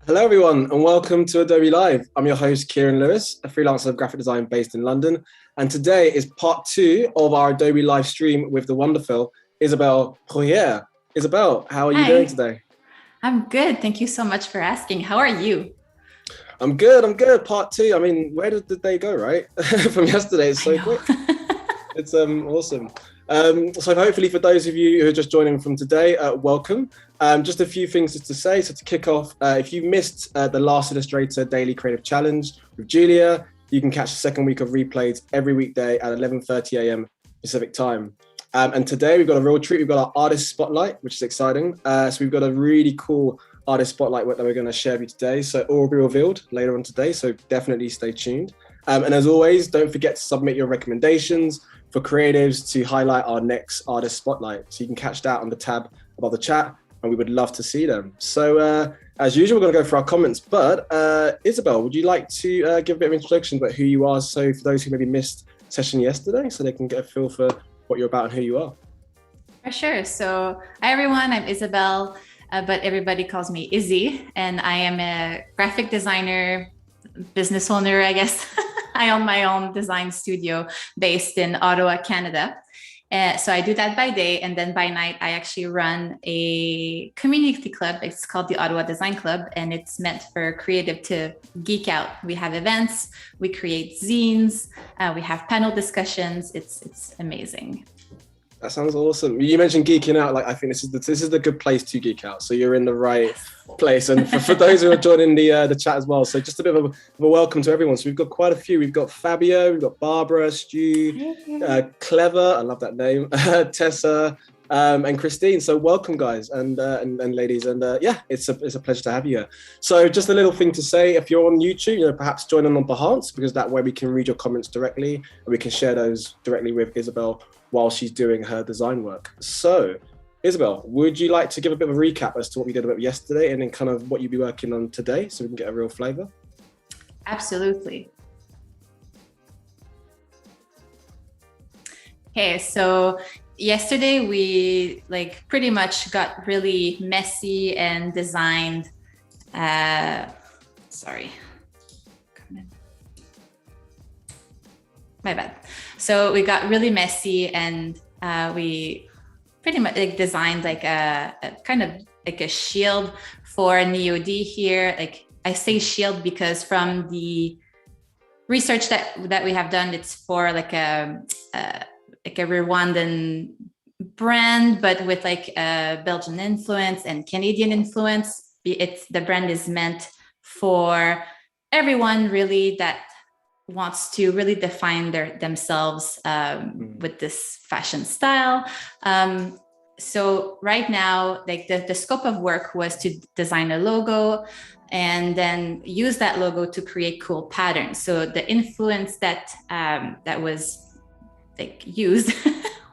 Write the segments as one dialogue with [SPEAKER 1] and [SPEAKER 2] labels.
[SPEAKER 1] Hello, everyone, and welcome to Adobe Live. I'm your host, Kieran Lewis, a freelancer of graphic design based in London. And today is part 2 of our Adobe live stream with the wonderful Isabelle Poirier. Isabelle, how are you doing today?
[SPEAKER 2] I'm good. Thank you so much for asking. How are you?
[SPEAKER 1] I'm good. Part 2. I mean, where did the day go, right? From yesterday, it's
[SPEAKER 2] I
[SPEAKER 1] so
[SPEAKER 2] know.
[SPEAKER 1] quick. It's awesome. So hopefully for those of you who are just joining from today, welcome. Just a few things to say. So to kick off, if you missed the last Illustrator Daily Creative Challenge with Julia, you can catch the second week of replays every weekday at 11:30 a.m. Pacific time. And today we've got a real treat. We've got our artist spotlight, which is exciting. So we've got a really cool artist spotlight that we're going to share with you today. So it will be revealed later on today. So definitely stay tuned. And as always, don't forget to submit your recommendations for creatives to highlight our next artist spotlight. So you can catch that on the tab above the chat, and we would love to see them. So as usual, we're going to go for our comments. But Isabelle, would you like to give a bit of introduction about who you are? So for those who maybe missed session yesterday, so they can get a feel for what you're about and who you are.
[SPEAKER 2] For sure. So, hi everyone. I'm Isabelle, but everybody calls me Izzy, and I am a graphic designer, business owner, I guess. I own my own design studio based in Ottawa, Canada. So I do that by day, and then by night I actually run a community club. It's called the Ottawa Design Club, and it's meant for creative to geek out. We have events, we create zines, we have panel discussions. It's amazing.
[SPEAKER 1] That sounds awesome. You mentioned geeking out. Like, I think this is the good place to geek out. So you're in the right place. And for those who are joining the chat as well, so just a bit of a welcome to everyone. So we've got quite a few. We've got Fabio, we've got Barbara, Stu, Clever. I love that name. Tessa, and Christine. So welcome, guys and ladies. And yeah, it's a pleasure to have you here. So just a little thing to say: if you're on YouTube, perhaps join on Behance, because that way we can read your comments directly and we can share those directly with Isabelle while she's doing her design work. So, Isabelle, would you like to give a bit of a recap as to what we did about yesterday and then kind of what you'll be working on today so we can get a real flavor?
[SPEAKER 2] Absolutely. Okay, so yesterday we pretty much got really messy and designed. Sorry. My bad. So we got really messy, and we pretty much designed a kind of like a shield for NIYO D here. Like, I say shield because from the research that we have done, it's for like a Rwandan brand, but with like a Belgian influence and Canadian influence. The brand is meant for everyone really that wants to really define themselves with this fashion style. So right now, like the scope of work was to design a logo and then use that logo to create cool patterns. So the influence that was used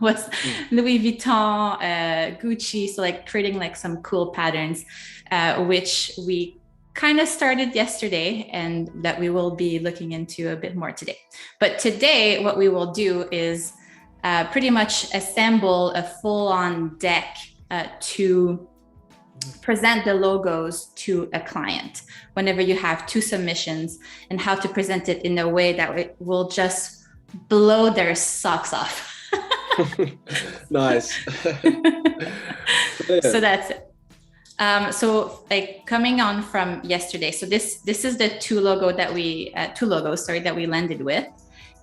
[SPEAKER 2] was Louis Vuitton, Gucci. So like creating like some cool patterns, which we kind of started yesterday and that we will be looking into a bit more today. But today, what we will do is pretty much assemble a full-on deck to present the logos to a client whenever you have 2 submissions, and how to present it in a way that it will just blow their socks off.
[SPEAKER 1] Nice.
[SPEAKER 2] So that's it. So like coming on from yesterday, so this is the two logos that we landed with,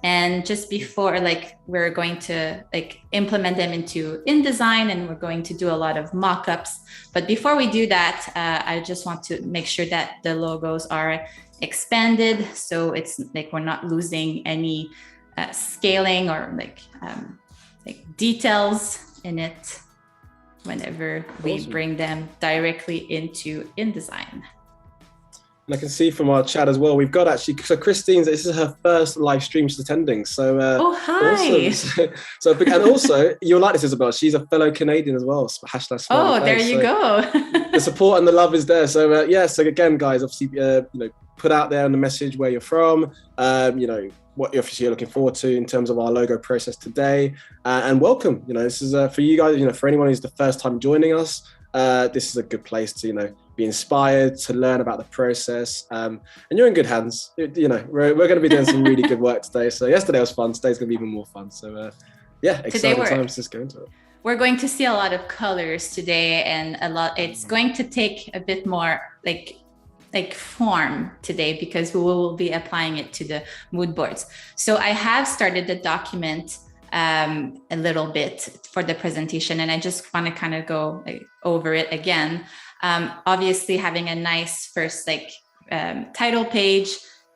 [SPEAKER 2] and just before, like, we're going to like implement them into InDesign, and we're going to do a lot of mockups. But before we do that, I just want to make sure that the logos are expanded, so it's like we're not losing any scaling or like details in it whenever we bring them directly into InDesign.
[SPEAKER 1] And I can see from our chat as well, we've got actually, so Christine, this is her first live stream she's attending. So,
[SPEAKER 2] oh, hi.
[SPEAKER 1] Awesome. So, and also, you'll like this, Isabelle, she's a fellow Canadian as well. #.
[SPEAKER 2] Oh, there you go.
[SPEAKER 1] The support and the love is there. So, yeah, so again, guys, obviously, put out there on the message where you're from, what you're looking forward to in terms of our logo process today, and welcome. This is for you guys. For anyone who's the first time joining us, this is a good place to be inspired, to learn about the process. And you're in good hands. You know, we're going to be doing some really good work today. So yesterday was fun. Today's going to be even more fun. So yeah, exciting times to just go into it.
[SPEAKER 2] We're going to see a lot of colors today, and it's going to take a bit more like form today, because we will be applying it to the mood boards. So I have started the document a little bit for the presentation, and I just want to kind of go over it again. Obviously having a nice first title page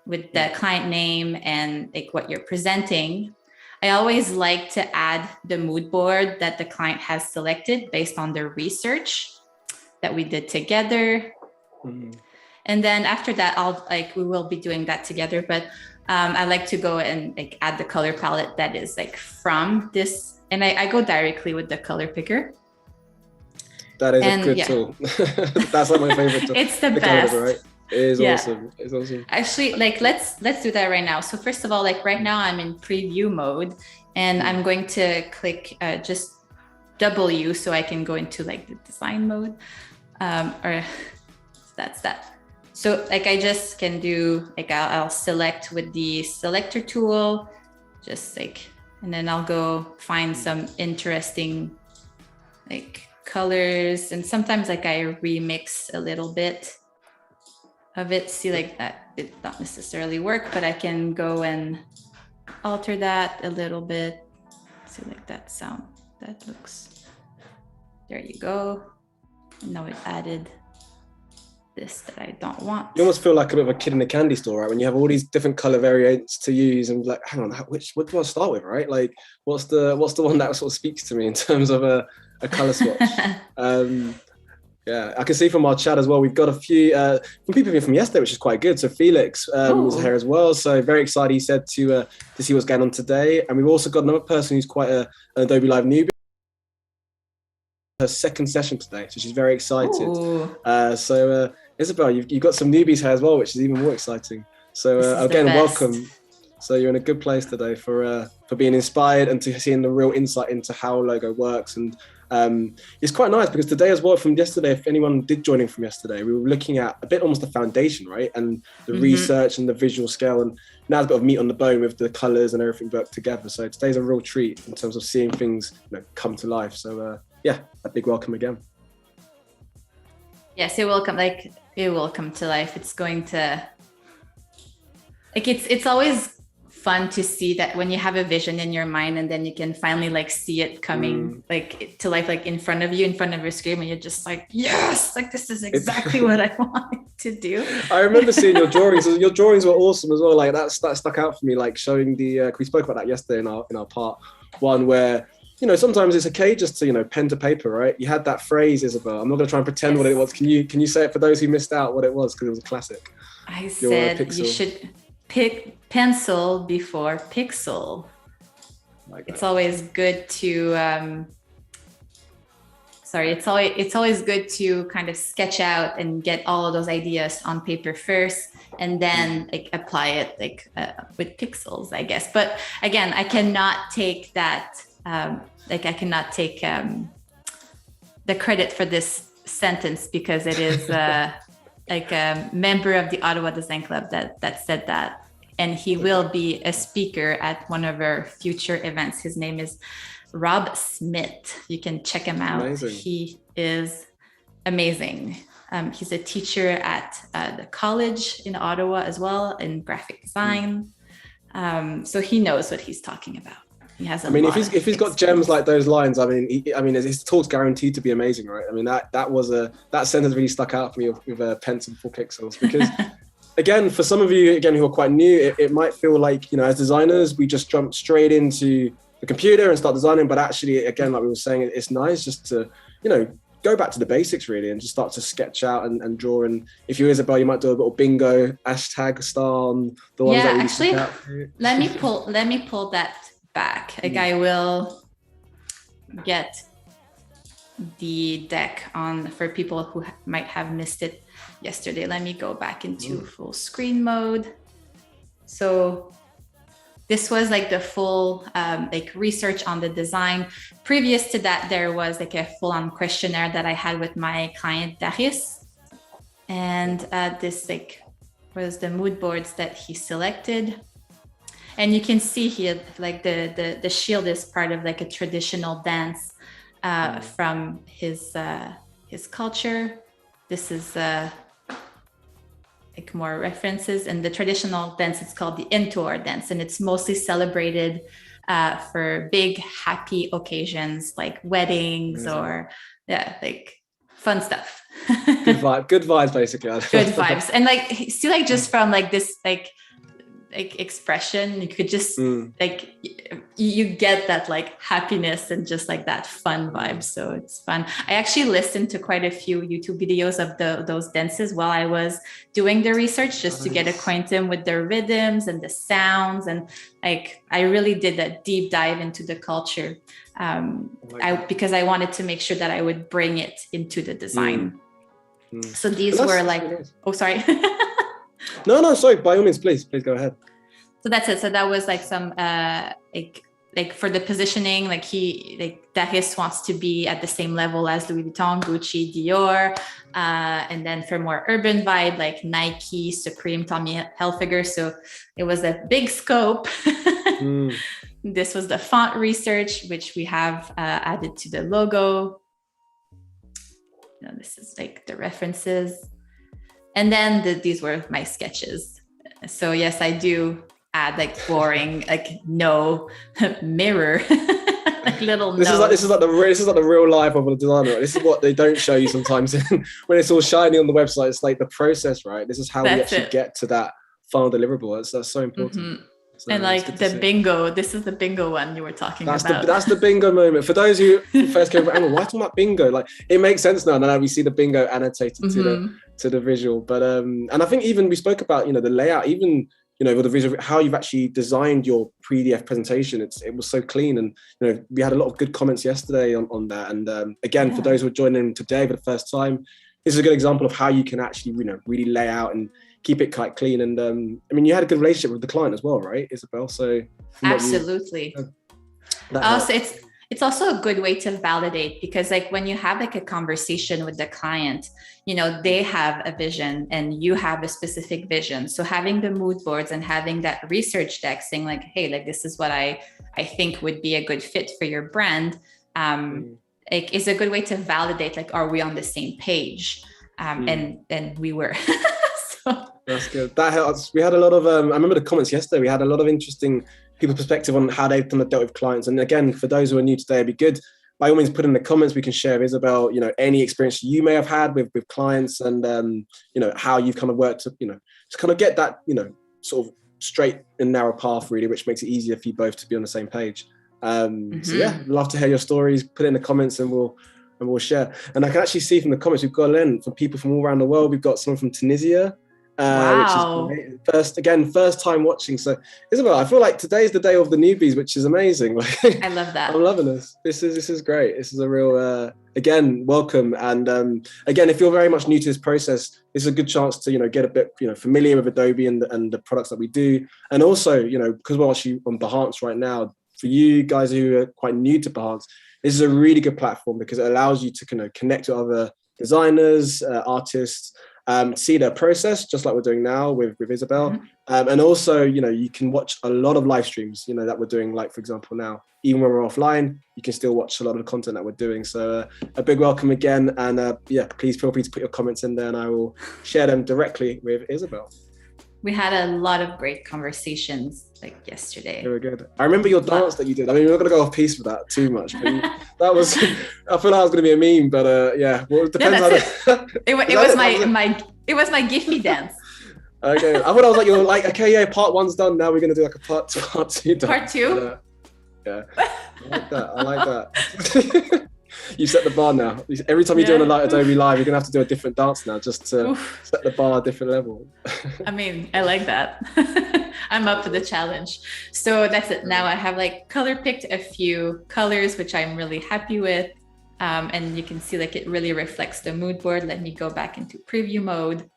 [SPEAKER 2] with the client name and like what you're presenting. I always like to add the mood board that the client has selected based on their research that we did together. And then after that, we will be doing that together. But I like to go and like add the color palette that is like from this. And I go directly with the color picker.
[SPEAKER 1] That is a good tool. That's like my favorite tool.
[SPEAKER 2] It's the best.
[SPEAKER 1] Color, right? It is awesome. It's awesome.
[SPEAKER 2] Actually, like let's do that right now. So first of all, like right now I'm in preview mode, and I'm going to click just W so I can go into like the design mode. Or that's that. So like I just can do like I'll select with the selector tool, just like, and then I'll go find some interesting like colors, and sometimes like I remix a little bit of it. See, like that did not necessarily work, but I can go and alter that a little bit. See, like that sound, that looks, there you go. And now it added this that I don't want.
[SPEAKER 1] You almost feel like a bit of a kid in a candy store, right? When you have all these different color variants to use, and like, hang on, what do I start with, right? Like, what's the one that sort of speaks to me in terms of a color swatch? Yeah, I can see from our chat as well, we've got a few from people from yesterday, which is quite good. So Felix was here as well. So very excited, he said, to see what's going on today. And we've also got another person who's quite an Adobe Live newbie. Her second session today, so she's very excited. So Isabelle, you've got some newbies here as well, which is even more exciting. So again, welcome. So you're in a good place today for being inspired and to seeing the real insight into how logo works. And it's quite nice because today as well, from yesterday, if anyone did join in from yesterday, we were looking at a bit almost the foundation, right? And the research and the visual scale, and now there's a bit of meat on the bone with the colors and everything worked together. So today's a real treat in terms of seeing things come to life. So yeah, a big welcome again.
[SPEAKER 2] Yes, it will come to life. It's going to, like, it's always fun to see that when you have a vision in your mind and then you can finally like see it coming like to life, like in front of you, in front of your screen, and you're just like, yes, like this is exactly what I wanted to do.
[SPEAKER 1] I remember seeing your drawings. Your drawings were awesome as well. Like that stuck out for me, like showing we spoke about that yesterday in our part one, where sometimes it's okay just to pen to paper, right? You had that phrase, Isabelle. I'm not going to try and pretend what it was. Can you say it for those who missed out what it was, because it was a classic?
[SPEAKER 2] I said you should pick pencil before pixel. Like it's always good to it's always good to kind of sketch out and get all of those ideas on paper first, and then like apply it with pixels, I guess. But again, I cannot take that I cannot take the credit for this sentence, because it is like a member of the Ottawa Design Club that said that. And he will be a speaker at one of our future events. His name is Rob Smith. You can check him out. Amazing. He is amazing. He's a teacher at the college in Ottawa as well, in graphic design. So he knows what he's talking about. He has
[SPEAKER 1] if he's got gems like those lines, his talk's guaranteed to be amazing, right? I mean, that sentence really stuck out for me with pencil for pixels, because again, for some of you who are quite new, it might feel like, as designers, we just jump straight into the computer and start designing. But actually, again, like we were saying, it's nice just to, go back to the basics really, and just start to sketch out and draw. And if you're Isabelle, you might do a little bingo hashtag star on the ones that really stick out for you.
[SPEAKER 2] Let me pull that back. Like I will get the deck on for people who might have missed it yesterday. Let me go back into full screen mode. So this was like the full research on the design. Previous to that, there was like a full-on questionnaire that I had with my client Darius. And this like was the mood boards that he selected. And you can see here, like the shield is part of like a traditional dance from his culture. This is like more references. And the traditional dance, it's called the Intoor dance, and it's mostly celebrated for big happy occasions like weddings or like fun stuff.
[SPEAKER 1] Good vibes, basically.
[SPEAKER 2] Good vibes. And like see, like just from like this like expression, you could just like you get that like happiness and just like that fun vibe. So it's fun. I actually listened to quite a few YouTube videos of those dances while I was doing the research, just to get acquainted with the rhythms and the sounds, and like I really did a deep dive into the culture because I wanted to make sure that I would bring it into the design. So these were like oh sorry.
[SPEAKER 1] No, sorry. By all means, please go ahead.
[SPEAKER 2] So that's it. So that was like some like for the positioning, like Darius wants to be at the same level as Louis Vuitton, Gucci, Dior, and then for more urban vibe, like Nike, Supreme, Tommy Hilfiger. So it was a big scope. This was the font research, which we have added to the logo. This is like the references. And then these were my sketches. So yes, I do add like boring, like no mirror, like little.
[SPEAKER 1] This is like the real life of a designer. Right? This is what they don't show you sometimes when it's all shiny on the website. It's like the process, right? This is how we actually get to that final deliverable. That's so important. So
[SPEAKER 2] and like the bingo, this is the bingo one you were talking about.
[SPEAKER 1] That's the bingo moment. For those who first came around, why talking about bingo? Like it makes sense now. Now we see the bingo annotated to the visual. But and I think even we spoke about the layout, even with the visual, how you've actually designed your PDF presentation. It was so clean, and we had a lot of good comments yesterday on that. And again, for those who are joining in today for the first time, this is a good example of how you can actually really lay out and keep it quite clean. And I mean, you had a good relationship with the client as well, right, Isabelle? So
[SPEAKER 2] absolutely. Also, it's also a good way to validate, because like when you have like a conversation with the client, they have a vision and you have a specific vision. So having the mood boards and having that research deck saying like, hey, like this is what I think would be a good fit for your brand, like is a good way to validate, like, are we on the same page? And we were.
[SPEAKER 1] That's good. That helps. We had a lot of, I remember the comments yesterday, we had a lot of interesting people's perspective on how they've kind of dealt with clients. And again, for those who are new today, it'd be good, by all means, put in the comments, we can share, Isabelle, any experience you may have had with clients and, how you've kind of worked to, to kind of get that, sort of straight and narrow path really, which makes it easier for you both to be on the same page. So yeah, love to hear your stories, put it in the comments and we'll share. And I can actually see from the comments, we've got from people from all around the world. We've got someone from Tunisia,
[SPEAKER 2] wow.
[SPEAKER 1] Which is great. First time watching. So Isabelle, I feel like today is the day of the newbies, which is amazing.
[SPEAKER 2] I love that.
[SPEAKER 1] I'm loving this. This is great. This is a real again, welcome. And again, if you're very much new to this process, this is a good chance to get a bit familiar with Adobe and the products that we do. And also because we're actually on Behance right now, for you guys who are quite new to Behance, this is a really good platform because it allows you to connect to other designers, artists, see their process, just like we're doing now with Isabelle. And also, you can watch a lot of live streams, that we're doing, like, for example, now, even when we're offline, you can still watch a lot of the content that we're doing. So a big welcome again. And please feel free to put your comments in there and I will share them directly with Isabelle.
[SPEAKER 2] We had a lot of great conversations like yesterday.
[SPEAKER 1] Very good. I remember your dance that you did. I mean, we're not going to go off piece with that too much, but that was, I feel like it was going to be a meme, but yeah, well, it depends how
[SPEAKER 2] it was my Giphy dance.
[SPEAKER 1] Okay. I thought I was like, you're like, okay, yeah, part one's done. Now we're going to do like a part two.
[SPEAKER 2] Part two?
[SPEAKER 1] Yeah. I like that. You set the bar now. Every time you're doing a Adobe Live, you're going to have to do a different dance now just to set the bar a different level.
[SPEAKER 2] I mean, I like that. I'm up for the challenge. So that's it. Now I have like color picked a few colors, which I'm really happy with. And you can see like it really reflects the mood board. Let me go back into preview mode.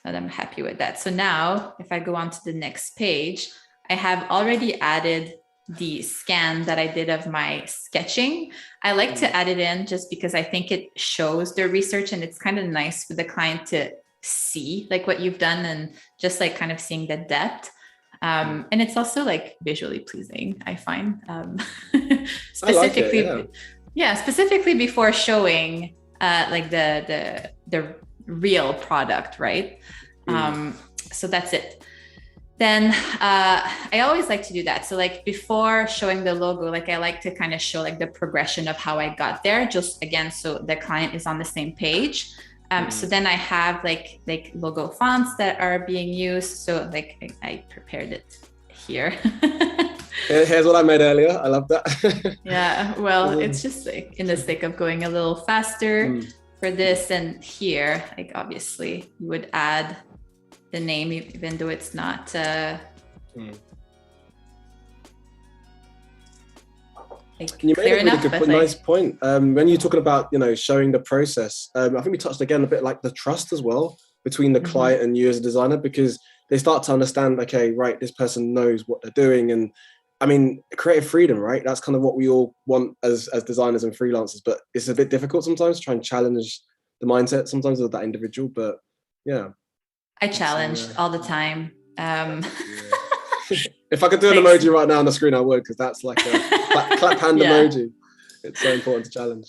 [SPEAKER 2] And I'm happy with that. So now if I go on to the next page, I have already added the scan that I did of my sketching. I like to add it in just because I think it shows their research, and it's kind of nice for the client to see like what you've done and just like kind of seeing the depth. And it's also like visually pleasing, I find. Specifically,
[SPEAKER 1] I like it,
[SPEAKER 2] specifically before showing like the real product, right? So that's it. Then I always like to do that. So like before showing the logo, like I like to kind of show like the progression of how I got there, just again, so the client is on the same page. So then I have like logo fonts that are being used. So like I prepared it here.
[SPEAKER 1] Here's what I made earlier. I love that.
[SPEAKER 2] Yeah, well, it's just like in the sake of going a little faster for this. And here, like obviously you would add the name, even though it's not like
[SPEAKER 1] you
[SPEAKER 2] clear
[SPEAKER 1] made a really
[SPEAKER 2] enough,
[SPEAKER 1] good,
[SPEAKER 2] but
[SPEAKER 1] nice point. When you're talking about, you know, showing the process, I think we touched again a bit like the trust as well between the client and you as a designer, because they start to understand, okay, right, this person knows what they're doing. And I mean, creative freedom, right? That's kind of what we all want as designers and freelancers, but it's a bit difficult sometimes to try and challenge the mindset sometimes of that individual. But yeah,
[SPEAKER 2] I challenge all the time.
[SPEAKER 1] If I could do an emoji right now on the screen, I would, because that's like a clap hand emoji. It's so important to challenge.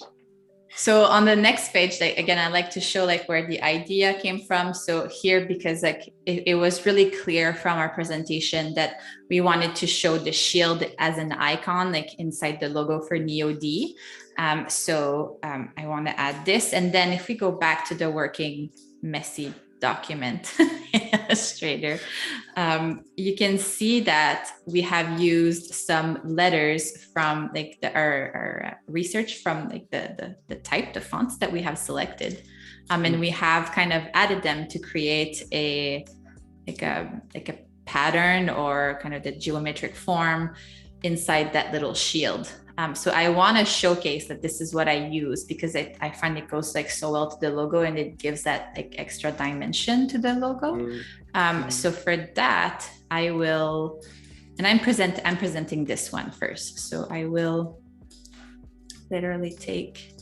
[SPEAKER 2] So on the next page, like again, I like to show like where the idea came from. So here, because like it was really clear from our presentation that we wanted to show the shield as an icon, like inside the logo for NIYO D. So I want to add this. And then if we go back to the working messy document in Illustrator, you can see that we have used some letters from like our research from like the type, the fonts that we have selected, and we have kind of added them to create a pattern or kind of the geometric form inside that little shield. So I want to showcase that this is what I use, because I find it goes like so well to the logo, and it gives that like extra dimension to the logo. So for that, I will, and I'm presenting this one first. So I will literally take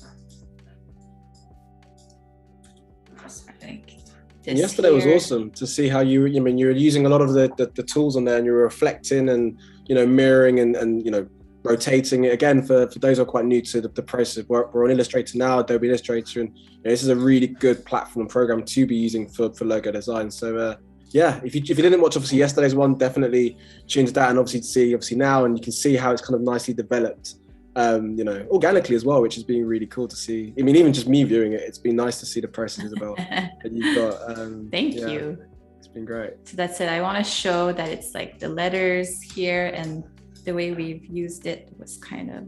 [SPEAKER 1] and yesterday was awesome to see how you were using a lot of the tools on there, and you were reflecting and, you know, mirroring and you know, rotating it. Again, for those who are quite new to the process, we're on Illustrator now, Adobe Illustrator, and you know, this is a really good platform and program to be using for logo design. So yeah, if you didn't watch obviously yesterday's one, definitely tune to that, and obviously now, and you can see how it's kind of nicely developed, you know, organically as well, which has been really cool to see. I mean, even just me viewing it, it's been nice to see the process, Isabelle, that you've got.
[SPEAKER 2] Thank you.
[SPEAKER 1] It's been great.
[SPEAKER 2] So that's it. I want to show that it's like the letters here, and the way we've used it was kind of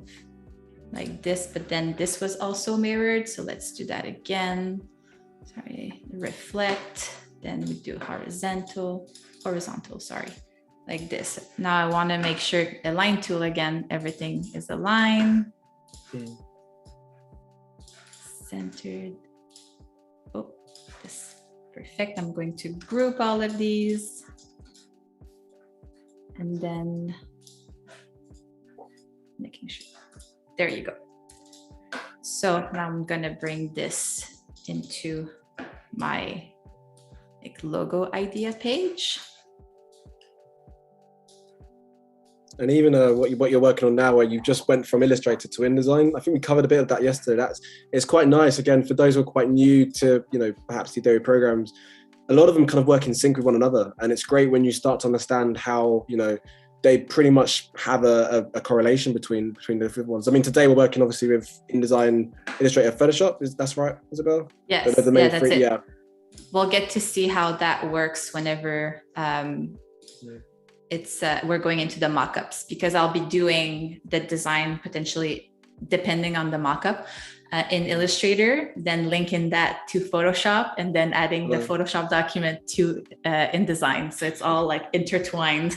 [SPEAKER 2] like this, but then this was also mirrored. So let's do that again. Sorry, reflect, then we do horizontal, sorry, like this. Now I want to make sure align tool again, everything is aligned, centered. Oh, this, perfect. I'm going to group all of these, and then making sure, there you go. So now I'm gonna bring this into my like logo idea page.
[SPEAKER 1] And even what you're working on now, where you just went from Illustrator to InDesign, I think we covered a bit of that yesterday. It's quite nice. Again, for those who are quite new to, you know, perhaps the Adobe programs, a lot of them kind of work in sync with one another. And it's great when you start to understand how, you know, they pretty much have a correlation between the different ones. I mean, today we're working obviously with InDesign, Illustrator, Photoshop. That's right, Isabelle?
[SPEAKER 2] Yes,
[SPEAKER 1] that's it. Yeah.
[SPEAKER 2] We'll get to see how that works whenever it's we're going into the mockups, because I'll be doing the design potentially depending on the mockup in Illustrator, then linking that to Photoshop, and then adding the Photoshop document to InDesign. So it's all like intertwined.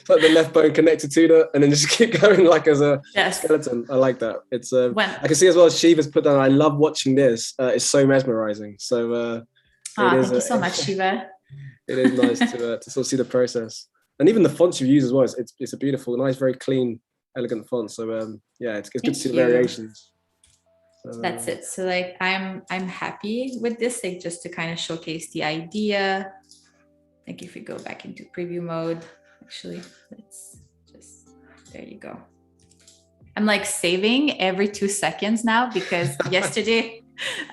[SPEAKER 1] Like the left bone connected to the, and then just keep going like as a skeleton. I like that. It's I can see as well as Shiva's put down, I love watching this. It's so mesmerizing. So
[SPEAKER 2] thank you so much, Shiva.
[SPEAKER 1] It is nice to sort of see the process. And even the fonts you use as well, it's a beautiful, nice, very clean, elegant font. So yeah, it's good to see the variations.
[SPEAKER 2] That's it. So like I'm happy with this, like just to kind of showcase the idea. Like if we go back into preview mode, actually, let's just, there you go. I'm like saving every 2 seconds now because yesterday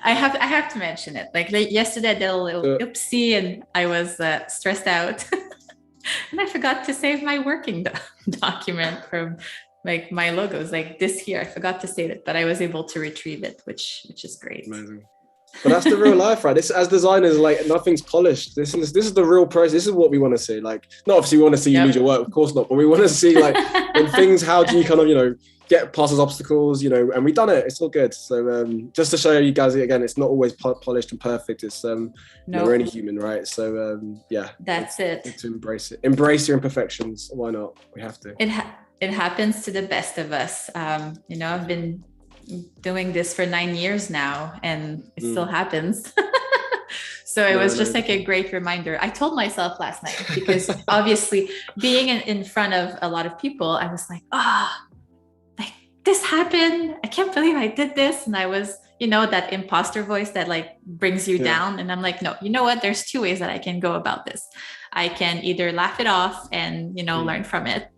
[SPEAKER 2] I have to mention it. Like yesterday I did a little oopsie and I was stressed out and I forgot to save my working document from like my logos. Like this year I forgot to save it, but I was able to retrieve it, which is great.
[SPEAKER 1] Amazing. But that's the real life, right? This, as designers, like nothing's polished. This is the real process. This is what we want to see. Like, not obviously we want to see you lose your work, of course not, but we want to see like when things, how do you kind of, you know, get past those obstacles, you know, and we've done it. It's all good. So just to show you guys again, it's not always polished and perfect. It's you know, we're only human, right? So yeah,
[SPEAKER 2] that's it.
[SPEAKER 1] To embrace it. Embrace your imperfections. Why not? We have to.
[SPEAKER 2] It happens to the best of us. You know, I've been doing this for 9 years now and it still happens. So it was just like a great reminder. I told myself last night, because obviously being in front of a lot of people, I was like, like this happened. I can't believe I did this. And I was, you know, that imposter voice that like brings you down. And I'm like, no, you know what? There's 2 ways that I can go about this. I can either laugh it off and, you know, learn from it,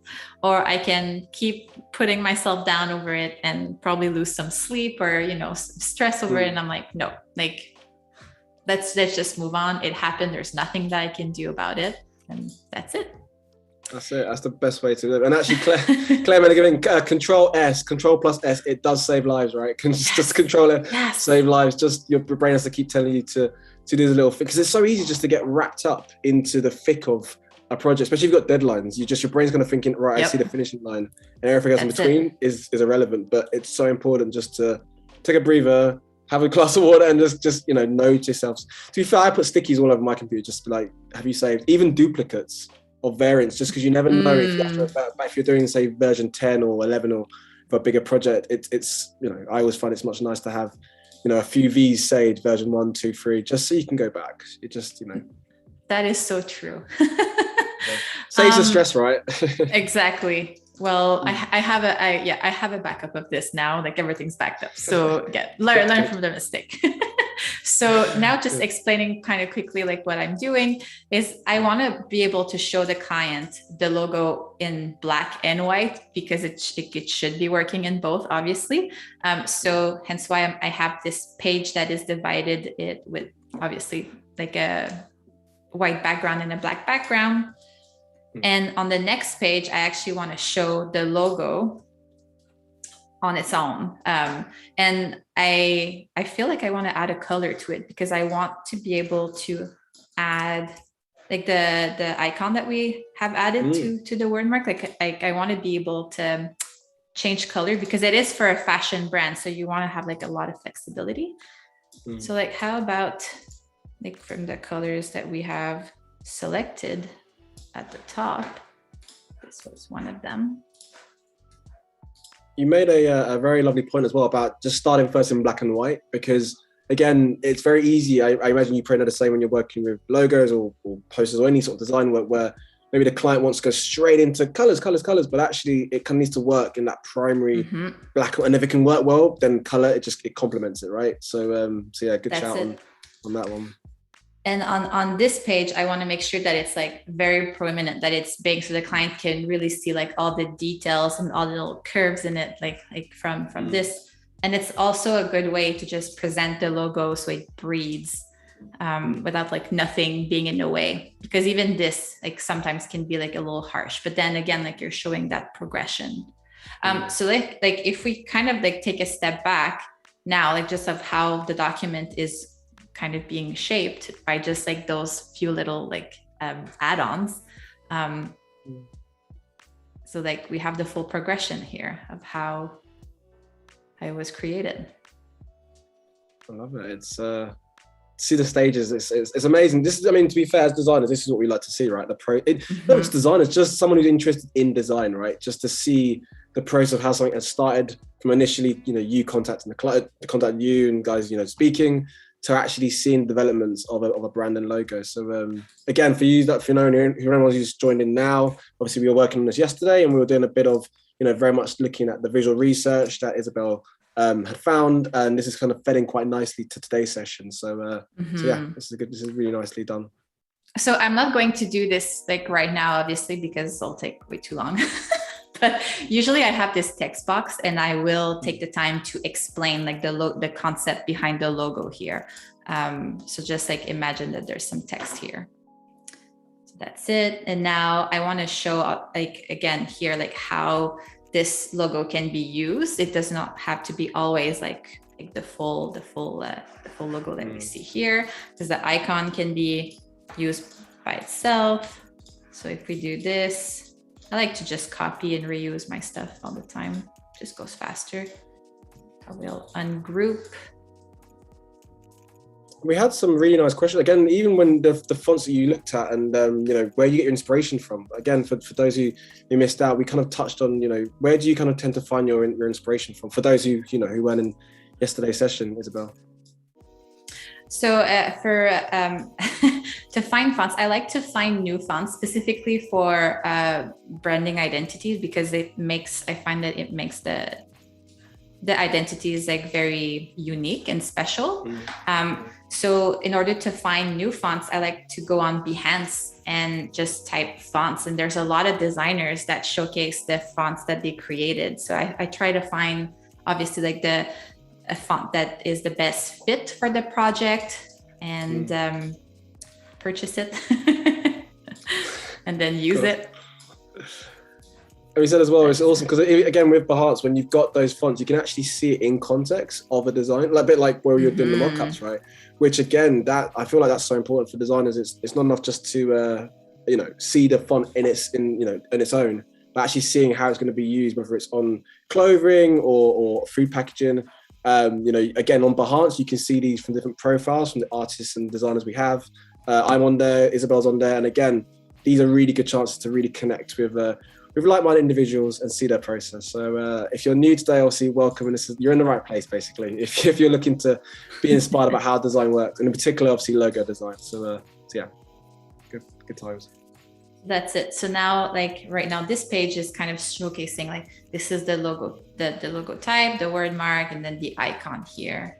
[SPEAKER 2] or I can keep putting myself down over it and probably lose some sleep or, you know, stress over it. And I'm like, no, like, let's just move on. It happened. There's nothing that I can do about it. And that's it.
[SPEAKER 1] That's it. That's the best way to live. And actually, Claire made a giving Control plus S. It does save lives, right? Just Control F, save lives. Just your brain has to keep telling you to do the little fix, because it's so easy just to get wrapped up into the thick of a project, especially if you've got deadlines. Your brain's going to think, right, I see the finishing line, and everything else in between is irrelevant. But it's so important just to take a breather, have a glass of water, and just you know to yourself. To be fair, I put stickies all over my computer just to be like, have you saved? Even duplicates or variants, just because you never know if you're doing, say, version 10 or 11 or for a bigger project. It's you know, I always find it's much nice to have, you know, a few V's saved, version 1, 2, 3, just so you can go back. It just, you know.
[SPEAKER 2] That is so true.
[SPEAKER 1] Saves the stress, right?
[SPEAKER 2] Exactly. Well, I have a backup of this now. Like everything's backed up. So learn from the mistake. So now just explaining kind of quickly, like what I'm doing is I want to be able to show the client the logo in black and white, because it should be working in both, obviously. So hence why I have this page that is divided it with obviously like a white background and a black background. And on the next page, I actually want to show the logo on its own. And I feel like I want to add a color to it, because I want to be able to add like the icon that we have added to the word mark. Like I want to be able to change color, because it is for a fashion brand. So you want to have like a lot of flexibility. So like, how about like from the colors that we have selected at the top, this was one of them.
[SPEAKER 1] You made a very lovely point as well about just starting first in black and white, because again, it's very easy. I imagine you probably know the same when you're working with logos or posters or any sort of design work, where maybe the client wants to go straight into colors, but actually it kind of needs to work in that primary black. And if it can work well, then color, it complements it, right? So yeah, good shout on that one.
[SPEAKER 2] And on this page, I want to make sure that it's like very prominent, that it's big, so the client can really see like all the details and all the little curves in it, like from this. And it's also a good way to just present the logo so it breathes without like nothing being in the way. Because even this like sometimes can be like a little harsh, but then again, like you're showing that progression. So like if we kind of like take a step back now, like just of how the document is kind of being shaped by just like those few little like add-ons. So like we have the full progression here of how it was created.
[SPEAKER 1] I love it. It's see the stages. It's amazing. This is, I mean, to be fair, as designers, this is what we like to see, right? Not just designers, just someone who's interested in design, right? Just to see the process of how something has started from initially, you know, you contacting the client, contacting you and guys, you know, speaking, to actually seeing developments of a brand and logo. So again, for you, whoever who's joined in now, obviously we were working on this yesterday, and we were doing a bit of, very much looking at the visual research that Isabelle had found, and this is kind of fed in quite nicely to today's session. So yeah, this is really nicely done.
[SPEAKER 2] So I'm not going to do this like right now, obviously, because it'll take way too long. But usually I have this text box, and I will take the time to explain like the concept behind the logo here. So just like imagine that there's some text here. So that's it. And now I want to show like again here, like how this logo can be used. It does not have to be always like the full logo that we see here, because the icon can be used by itself. So if we do this, I like to just copy and reuse my stuff all the time. Just goes faster. I will ungroup.
[SPEAKER 1] We had some really nice questions. Again, even when the fonts that you looked at and, where you get your inspiration from. Again, for those who missed out, we kind of touched on, where do you kind of tend to find your inspiration from? For those who weren't in yesterday's session, Isabelle.
[SPEAKER 2] So for to find fonts, I like to find new fonts specifically for branding identities, because I find that it makes the identities like very unique and special. So in order to find new fonts, I like to go on Behance and just type fonts. And there's a lot of designers that showcase the fonts that they created. So I try to find obviously like a font that is the best fit for the project, and purchase it and then use it.
[SPEAKER 1] And we said as well, it's awesome because again with Behance, when you've got those fonts, you can actually see it in context of a design, like a bit like where you're doing the mockups, right? Which again, that I feel like that's so important for designers. It's not enough just to see the font in its own, but actually seeing how it's going to be used, whether it's on clothing or food packaging. Again, on Behance, you can see these from different profiles from the artists and designers we have. I'm on there, Isabelle's on there. And again, these are really good chances to really connect with like-minded individuals and see their process. So if you're new today, obviously welcome. And you're in the right place, basically, if you're looking to be inspired about how design works, and in particular, obviously, logo design. So yeah, good times.
[SPEAKER 2] That's it. So now, like right now, this page is kind of showcasing like this is the logo, the logo type, the word mark, and then the icon here.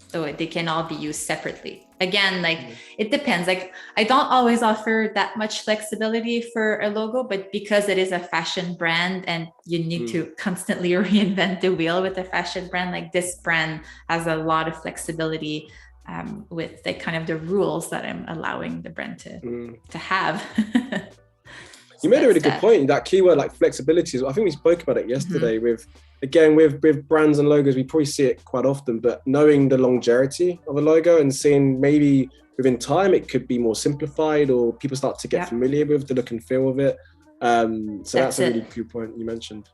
[SPEAKER 2] So they can all be used separately. Again, like it depends. Like I don't always offer that much flexibility for a logo, but because it is a fashion brand and you need to constantly reinvent the wheel with a fashion brand, like this brand has a lot of flexibility with the kind of the rules that I'm allowing the brand to have.
[SPEAKER 1] You made a really good point. That keyword like flexibility, I think we spoke about it yesterday with brands and logos, we probably see it quite often, but knowing the longevity of a logo and seeing maybe within time, it could be more simplified or people start to get familiar with the look and feel of it. So that's a really good point you mentioned.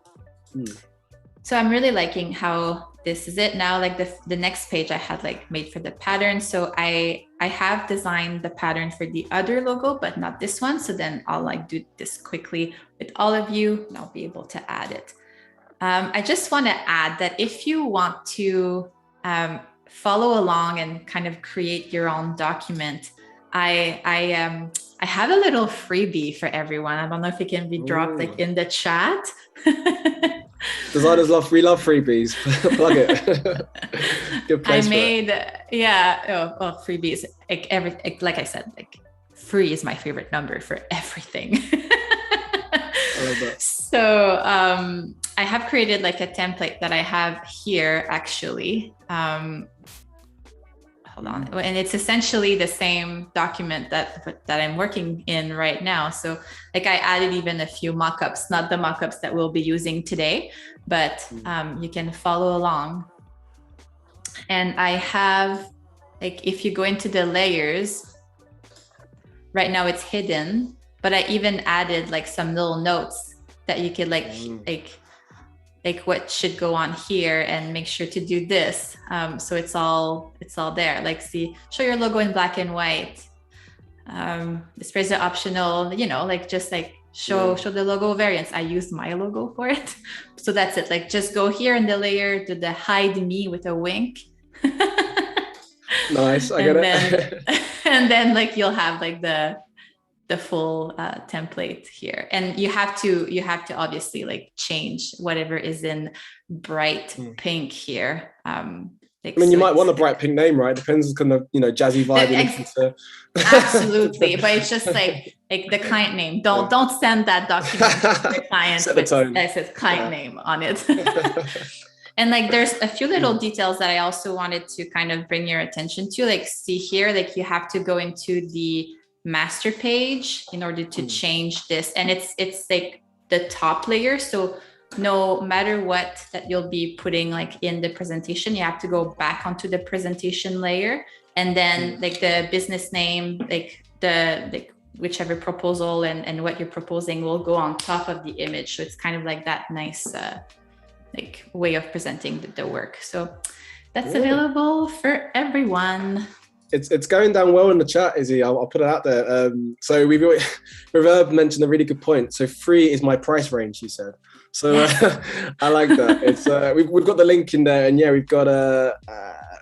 [SPEAKER 2] So I'm really liking how this is it now. Like the next page I had like made for the pattern. So I have designed the pattern for the other logo, but not this one. So then I'll like do this quickly with all of you and I'll be able to add it. I just want to add that if you want to follow along and kind of create your own document, I have a little freebie for everyone. I don't know if it can be dropped like in the chat.
[SPEAKER 1] Designers we love freebies. Plug it. Good place.
[SPEAKER 2] I made freebies. Like I said, like free is my favorite number for everything.
[SPEAKER 1] I love that.
[SPEAKER 2] So I have created like a template that I have here actually. Hold on. And it's essentially the same document that I'm working in right now. So like I added even a few mockups, not the mockups that we'll be using today, but you can follow along. And I have, like, if you go into the layers, right now it's hidden, but I even added like some little notes that you could like what should go on here and make sure to do this. So it's all there. Like show your logo in black and white. Display is optional, like just like show the logo variants. I used my logo for it. So that's it. Like just go here in the layer, do the hide me with a wink.
[SPEAKER 1] Nice. I get it.
[SPEAKER 2] And then like you'll have like the full template here, and you have to obviously like change whatever is in bright pink here.
[SPEAKER 1] I mean, you might want a bright pink name, right? Depends on kind of, jazzy vibe you're looking to.
[SPEAKER 2] Absolutely, but it's just like the client name. Don't send that document to the client.
[SPEAKER 1] Set the tone.
[SPEAKER 2] It says client name on it. And like, there's a few little details that I also wanted to kind of bring your attention to. Like, see here, like you have to go into the master page in order to change this, and it's like the top layer. So no matter what that you'll be putting like in the presentation, you have to go back onto the presentation layer, and then like the business name, like whichever proposal and what you're proposing will go on top of the image. So it's kind of like that nice like way of presenting the work. So that's available for everyone.
[SPEAKER 1] It's going down well in the chat, Izzy. I'll put it out there. So Reverb mentioned a really good point. So free is my price range, he said. So I like that. It's we've got the link in there, and yeah, we've got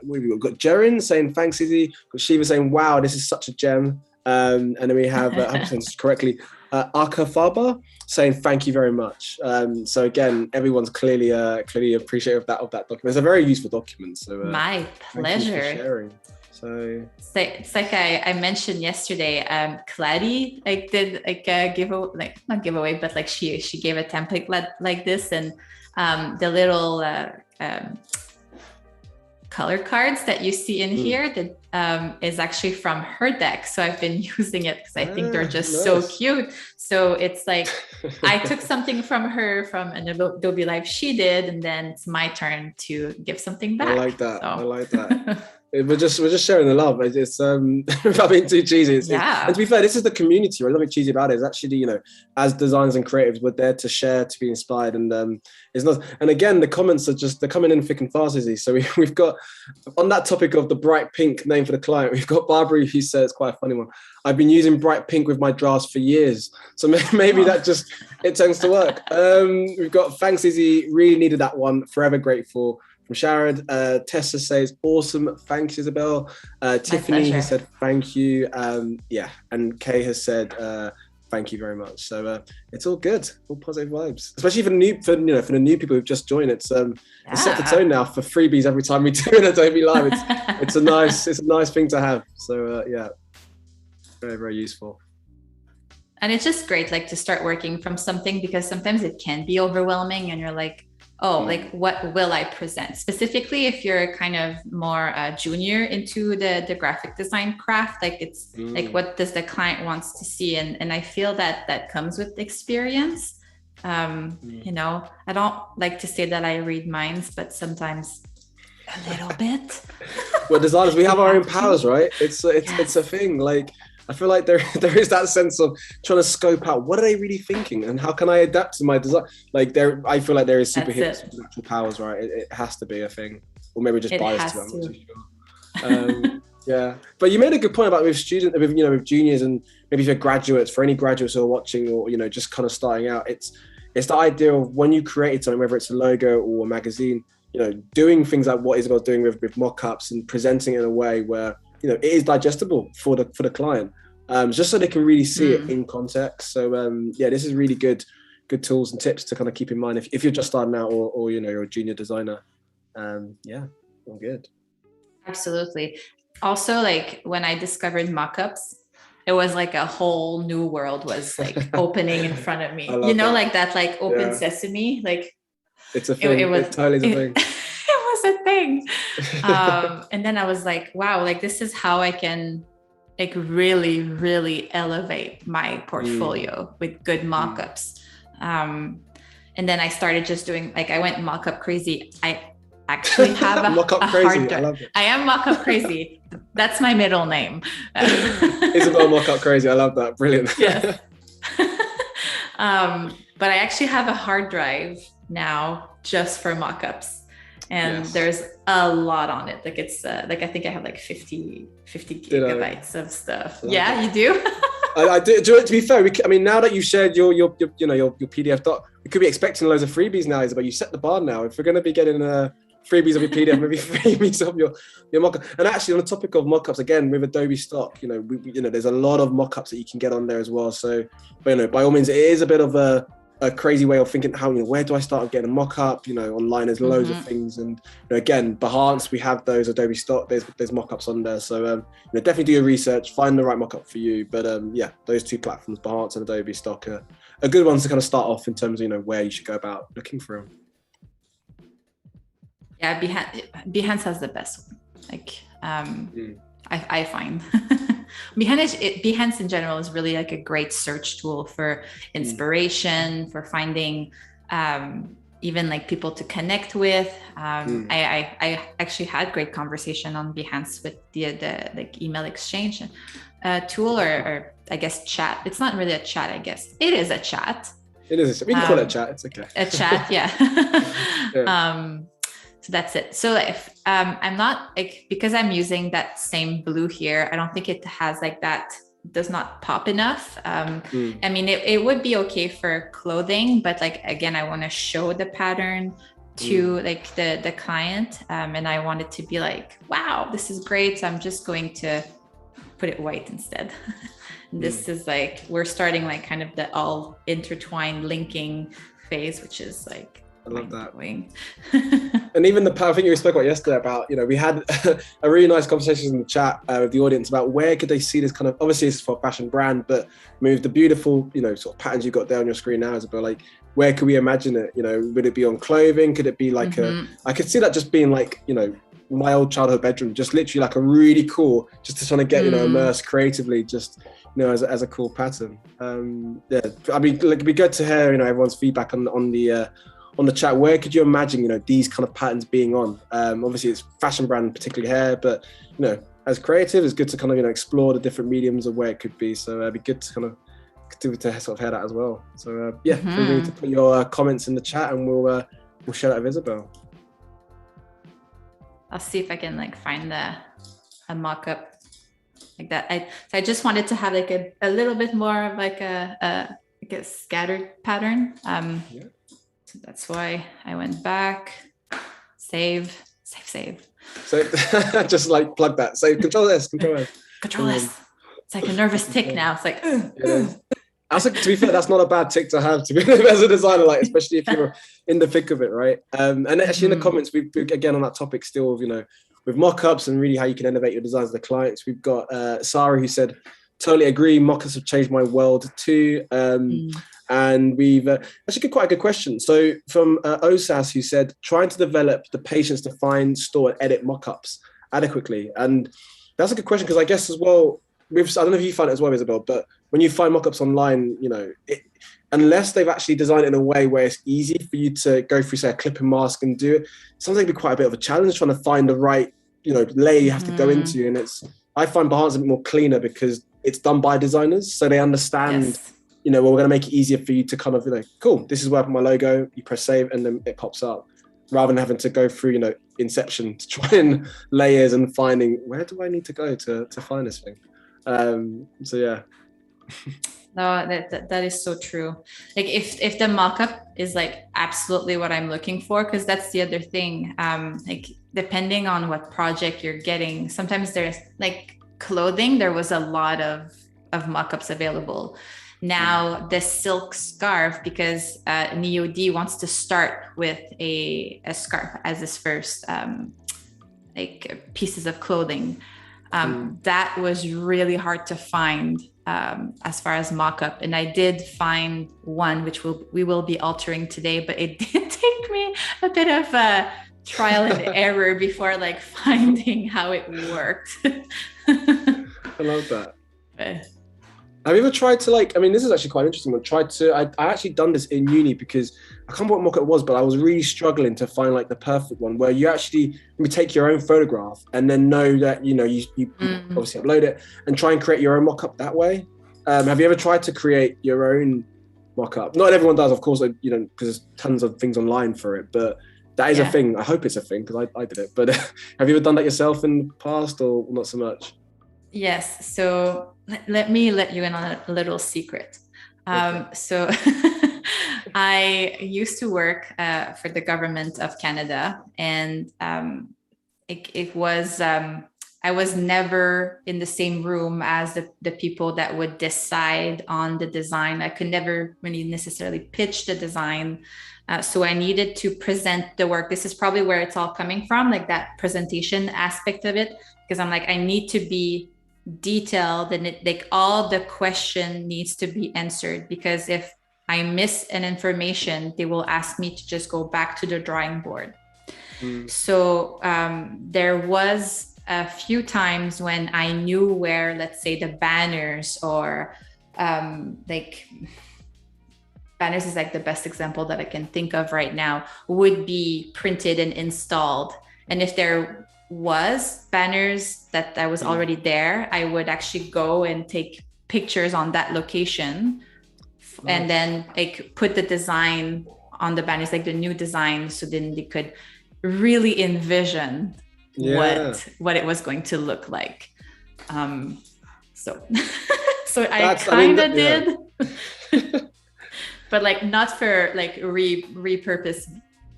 [SPEAKER 1] Jerin saying thanks, Izzy. We've got Shiva saying wow, this is such a gem. And then we have I hope I'm saying this correctly, Akafaba saying thank you very much. So again, everyone's clearly appreciative of that document. It's a very useful document. So
[SPEAKER 2] my pleasure.
[SPEAKER 1] Thank you for sharing. So
[SPEAKER 2] it's like I mentioned yesterday, Clady like did like a giveaway, like not giveaway, but like she gave a template like this, and the little color cards that you see in here that is actually from her deck. So I've been using it because I think they're just so cute. So it's like I took something from her from an Adobe Live she did, and then it's my turn to give something back.
[SPEAKER 1] I like that.
[SPEAKER 2] So.
[SPEAKER 1] I like that. We're just sharing the love. It's without being too cheesy. And to be fair, this is the community. Right? Nothing cheesy about it. It's actually, as designers and creatives, we're there to share, to be inspired, and it's not. And again, the comments they're coming in thick and fast, Izzy. So we've got on that topic of the bright pink name for the client. We've got Barbary who says, quite a funny one. I've been using bright pink with my drafts for years, so maybe that just it tends to work. We've got thanks, Izzy. Really needed that one. Forever grateful. From Sharad, Tessa says, awesome. Thanks, Isabelle. Tiffany has said, thank you. And Kay has said, thank you very much. So it's all good, all positive vibes, especially for the new people who've just joined. It's set the tone now for freebies every time we do an Adobe Live. It's a nice thing to have. So very, very useful.
[SPEAKER 2] And it's just great, like to start working from something, because sometimes it can be overwhelming and you're like, like what will I present? Specifically, if you're kind of more junior into the graphic design craft, like it's like, what does the client wants to see? And I feel that comes with experience. I don't like to say that I read minds, but sometimes a little bit.
[SPEAKER 1] Well, designers, we have our own powers, right? It's a thing. Like, I feel like there is that sense of trying to scope out what are they really thinking and how can I adapt to my design. Like I feel like there is superhero natural powers, right? It has to be a thing, or maybe just biased to it. I'm not too sure. Yeah, but you made a good point about with juniors, and maybe for graduates, for any graduates who are watching, or just kind of starting out. It's the idea of when you created something, whether it's a logo or a magazine, doing things like what Isabel's doing with mockups and presenting it in a way where it is digestible for the client, just so they can really see it in context. So this is really good tools and tips to kind of keep in mind if you're just starting out, or you're a junior designer. All good.
[SPEAKER 2] Absolutely. Also, like when I discovered mockups, it was like a whole new world was like opening in front of me. Like that, like open sesame, like
[SPEAKER 1] it's a thing. It's totally a thing.
[SPEAKER 2] It was a thing. And then I was like, wow, like this is how I can like really, really elevate my portfolio with good mockups. And then I started just doing, like, I went mockup crazy. I actually have
[SPEAKER 1] mockup crazy. Hard drive. I love it.
[SPEAKER 2] I am mockup crazy. That's my middle name.
[SPEAKER 1] Isabelle mockup crazy. I love that. Brilliant.
[SPEAKER 2] Yes. But I actually have a hard drive now just for mockups. And there's a lot on it. Like it's like I think I have like 50 gigabytes of stuff. Yeah, you do.
[SPEAKER 1] I do. To be fair, now that you've shared your PDF doc, we could be expecting loads of freebies now, Isabel. You set the bar now. If we're going to be getting freebies of your PDF, maybe freebies of your mockup. And actually, on the topic of mockups, again with Adobe stock, there's a lot of mockups that you can get on there as well. So, but by all means, it is a bit of a crazy way of thinking how, where do I start getting a mockup? Online there's loads of things, and again, Behance, we have those Adobe stock. There's mockups on there. So definitely do your research, find the right mockup for you. But yeah, those two platforms, Behance and Adobe stock, are good ones to kind of start off in terms of where you should go about looking for them.
[SPEAKER 2] Yeah, Behance has the best one. I find Behance in general is really like a great search tool for inspiration, for finding even like people to connect with. I actually had great conversation on Behance with the like email exchange tool, or I guess chat. It's not really a chat, I guess. It is a chat.
[SPEAKER 1] It is. We can call it a chat. It's okay.
[SPEAKER 2] A chat, yeah. Yeah. So that's it. So if I'm not like, because I'm using that same blue here, I don't think it has like that, does not pop enough. I mean, it would be okay for clothing, but like, again, I want to show the pattern to like the client. And I want it to be like, wow, this is great. So I'm just going to put it white instead. This is like, we're starting like kind of the all intertwined linking phase, which is like,
[SPEAKER 1] I love that. And even I think you spoke about yesterday about, we had a really nice conversation in the chat with the audience about where could they see this kind of, obviously this is for a fashion brand, but with the beautiful, sort of patterns you've got there on your screen now, Isabelle, like where could we imagine it? Would it be on clothing? Could it be like I could see that just being like, my old childhood bedroom, just literally like a really cool, just to trying to get, immersed creatively, just, as a cool pattern. Yeah, I mean, it'd be good to hear, everyone's feedback on the chat. Where could you imagine, these kind of patterns being on? Obviously it's fashion brand, particularly hair, but, as creative, it's good to kind of, explore the different mediums of where it could be. So it'd be good to kind of, to sort of hear that as well. So yeah, feel free to put your comments in the chat and we'll share that with Isabelle.
[SPEAKER 2] I'll see if I can like find a mock-up like that. I just wanted to have like a little bit more of like a scattered pattern. So that's why I went back, save.
[SPEAKER 1] So just like plug that. So control S.
[SPEAKER 2] Control S. It's like a nervous tick now. It's like,
[SPEAKER 1] to be fair, that's not a bad tick to have, to be as a designer, like especially if you're in the thick of it, right? And actually in the comments, we again on that topic still, with mock-ups and really how you can innovate your designs with the clients. We've got Sarah who said, totally agree, mock-ups have changed my world too. And we've actually got quite a good question. So from Osas, who said, trying to develop the patience to find, store, and edit mockups adequately. And that's a good question, because I guess as well, I don't know if you find it as well, Isabelle, but when you find mockups online, unless they've actually designed it in a way where it's easy for you to go through, say, a clip and mask and do it, sometimes it can be quite a bit of a challenge trying to find the right, layer you have to go into. And I find Behance a bit more cleaner because it's done by designers, so they understand. Yes. Well, we're going to make it easier for you to kind of, cool, this is where I put my logo, you press save, and then it pops up, rather than having to go through, Inception to try and layers and finding, where do I need to go to find this thing? So yeah.
[SPEAKER 2] No, that is so true. Like if the mockup is like absolutely what I'm looking for, because that's the other thing. Like depending on what project you're getting, sometimes there's like clothing, there was a lot of mockups available. Now the silk scarf, because NIYO D wants to start with a scarf as his first like pieces of clothing. That was really hard to find as far as mockup, and I did find one which we will be altering today, but it did take me a bit of trial and error before like finding how it worked.
[SPEAKER 1] I love that. Have you ever tried to this is actually quite interesting. I actually done this in uni because I can't remember what mockup it was, but I was really struggling to find like the perfect one where you actually take your own photograph and then know that, you obviously upload it and try and create your own mockup that way. Have you ever tried to create your own mockup? Not everyone does, of course, because there's tons of things online for it, but that is a thing. I hope it's a thing because I did it. But have you ever done that yourself in the past or not so much?
[SPEAKER 2] Yes. So let me let you in on a little secret. So I used to work for the government of Canada, and it was I was never in the same room as the people that would decide on the design. I could never really necessarily pitch the design. So I needed to present the work. This is probably where it's all coming from, like that presentation aspect of it, because I'm like, I need to be detailed, and like all the question needs to be answered, because if I miss an information, they will ask me to just go back to the drawing board. So there was a few times when I knew where, let's say, the banners or like banners is like the best example that I can think of right now, would be printed and installed. And if there was banners that I was already there, I would actually go and take pictures on that location and then like put the design on the banners, like the new design, so then they could really envision what it was going to look like. So so I kind of did. But like not for like repurpose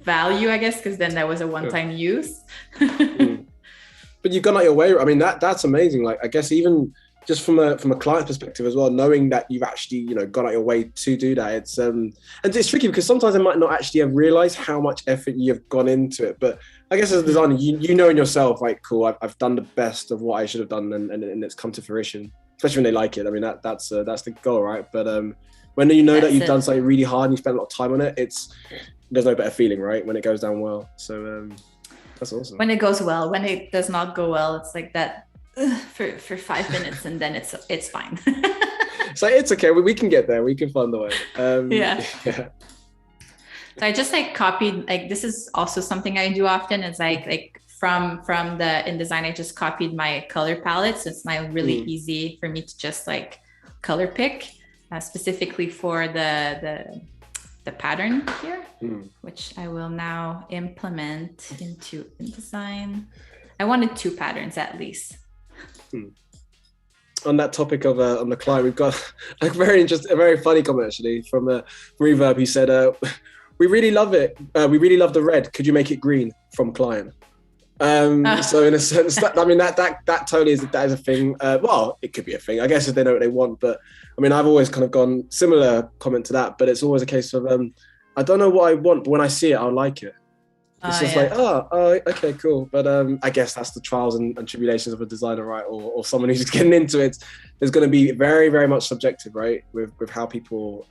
[SPEAKER 2] value, I guess, because then that was a one-time use.
[SPEAKER 1] But you've gone out your way. I mean, that's amazing. Like, I guess even just from a client perspective as well, knowing that you've actually, you know, gone out your way to do that. It's and it's tricky because sometimes I might not actually have realized how much effort you've gone into it. But I guess as a designer, you know in yourself, like, cool, I've done the best of what I should have done, and it's come to fruition. Especially when they like it. I mean, that's the goal, right? But when you know that you've done something really hard and you spent a lot of time on it, there's no better feeling, right? When it goes down well. So that's awesome.
[SPEAKER 2] When it goes well, when it does not go well, it's like that for 5 minutes, and then it's fine.
[SPEAKER 1] So it's okay. We can get there. We can find the way.
[SPEAKER 2] Yeah. So I just like copied, like this is also something I do often. It's like from the InDesign, I just copied my color palette. So it's now really easy for me to just like color pick. Specifically for the pattern here, which I will now implement into InDesign. I wanted 2 patterns at least.
[SPEAKER 1] On that topic of on the client, we've got a very funny comment actually from Reverb. He said, "We really love it. We really love the red. Could you make it green?" From client. So in a sense, I mean that totally is a thing. Well, it could be a thing, I guess, if they know what they want. But I mean, I've always kind of gone similar comment to that. But it's always a case of I don't know what I want, but when I see it, I'll like it. It's just like, okay, cool. But I guess that's the trials and tribulations of a designer, right? Or someone who's just getting into it. There's going to be very, very much subjective, right? With how people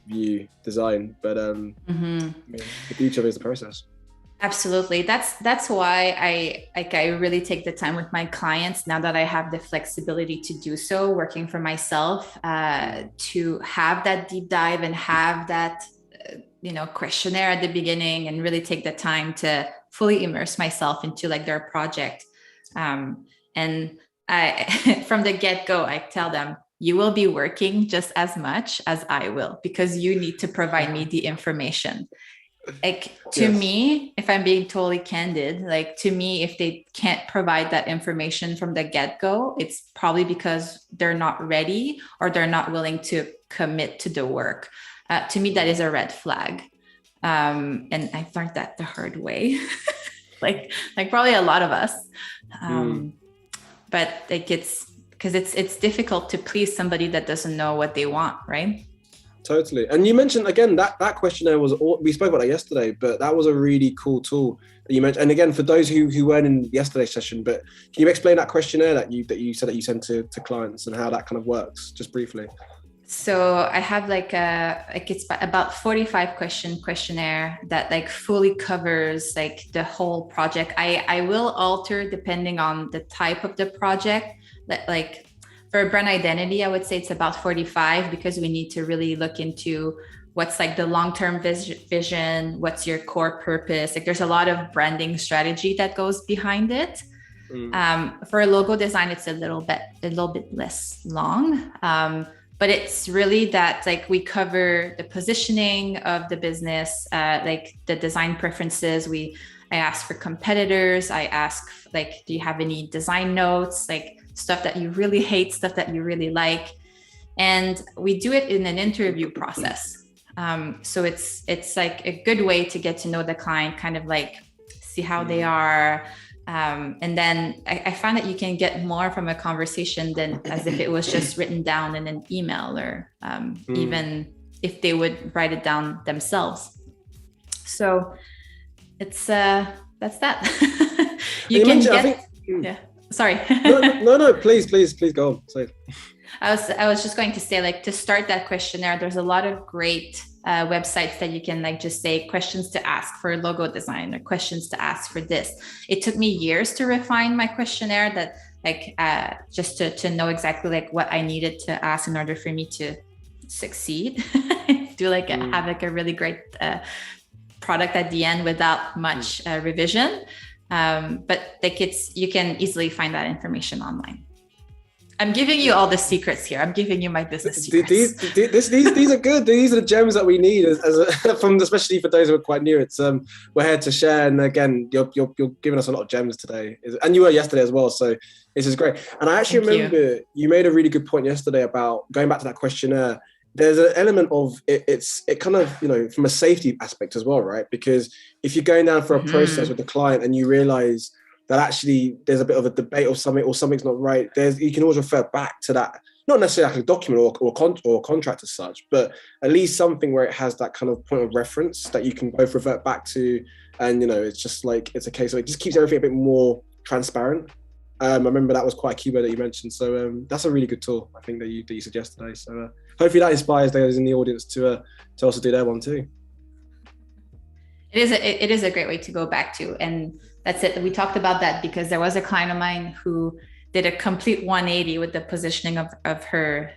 [SPEAKER 1] view design. But the beauty of it is the process.
[SPEAKER 2] Absolutely. That's why I really take the time with my clients now that I have the flexibility to do so, working for myself, to have that deep dive and have that questionnaire at the beginning, and really take the time to fully immerse myself into like their project. And I from the get-go, I tell them, you will be working just as much as I will, because you need to provide me the information. Like to me, if I'm being totally candid, like to me, if they can't provide that information from the get-go, it's probably because they're not ready or they're not willing to commit to the work. To me, that is a red flag. And I've learned that the hard way, like probably a lot of us. But like it's because it's difficult to please somebody that doesn't know what they want, right?
[SPEAKER 1] Totally. And you mentioned, again, that questionnaire we spoke about that yesterday, but that was a really cool tool that you mentioned. And again, for those who weren't in yesterday's session, but can you explain that questionnaire that you said that you sent to clients and how that kind of works, just briefly?
[SPEAKER 2] So I have it's about 45 questionnaire that like fully covers like the whole project. I will alter depending on the type of the project. Like for brand identity, I would say it's about 45, because we need to really look into what's like the long-term vision, what's your core purpose. Like there's a lot of branding strategy that goes behind it. For a logo design, it's a little bit less long. But it's really that like we cover the positioning of the business, like the design preferences. I ask for competitors. I ask like, do you have any design notes, like stuff that you really hate, stuff that you really like? And we do it in an interview process. So it's like a good way to get to know the client, kind of like see how they are. And then I find that you can get more from a conversation than as if it was just written down in an email, or even if they would write it down themselves. So it's that's that. you can get yeah. Sorry.
[SPEAKER 1] no, please go on. Sorry.
[SPEAKER 2] I was just going to say, like, to start that questionnaire, there's a lot of great websites that you can like just say questions to ask for logo design, or questions to ask for this. It took me years to refine my questionnaire, that like just to know exactly like what I needed to ask in order for me to succeed. Do like have like a really great product at the end without much revision. But like you can easily find that information online. I'm giving you all the secrets here. I'm giving you my business secrets.
[SPEAKER 1] These are good. These are the gems that we need, especially for those who are quite new. It's we're here to share, and again, you're giving us a lot of gems today, and you were yesterday as well. So this is great. And I actually remember you made a really good point yesterday about going back to that questionnaire. There's an element of it kind of, you know, from a safety aspect as well, right? Because if you're going down for a process with the client and you realize that actually there's a bit of a debate or something's not right, you can always refer back to that, not necessarily like a document or contract as such, but at least something where it has that kind of point of reference that you can both revert back to. And, you know, it's just like, it's a case of, it just keeps everything a bit more transparent. I remember that was quite a keyword that you mentioned. So that's a really good tool, I think, that you suggested today. So hopefully that inspires those in the audience to also do their one too.
[SPEAKER 2] It is a great way to go back to. And that's it. We talked about that because there was a client of mine who did a complete 180 with the positioning of her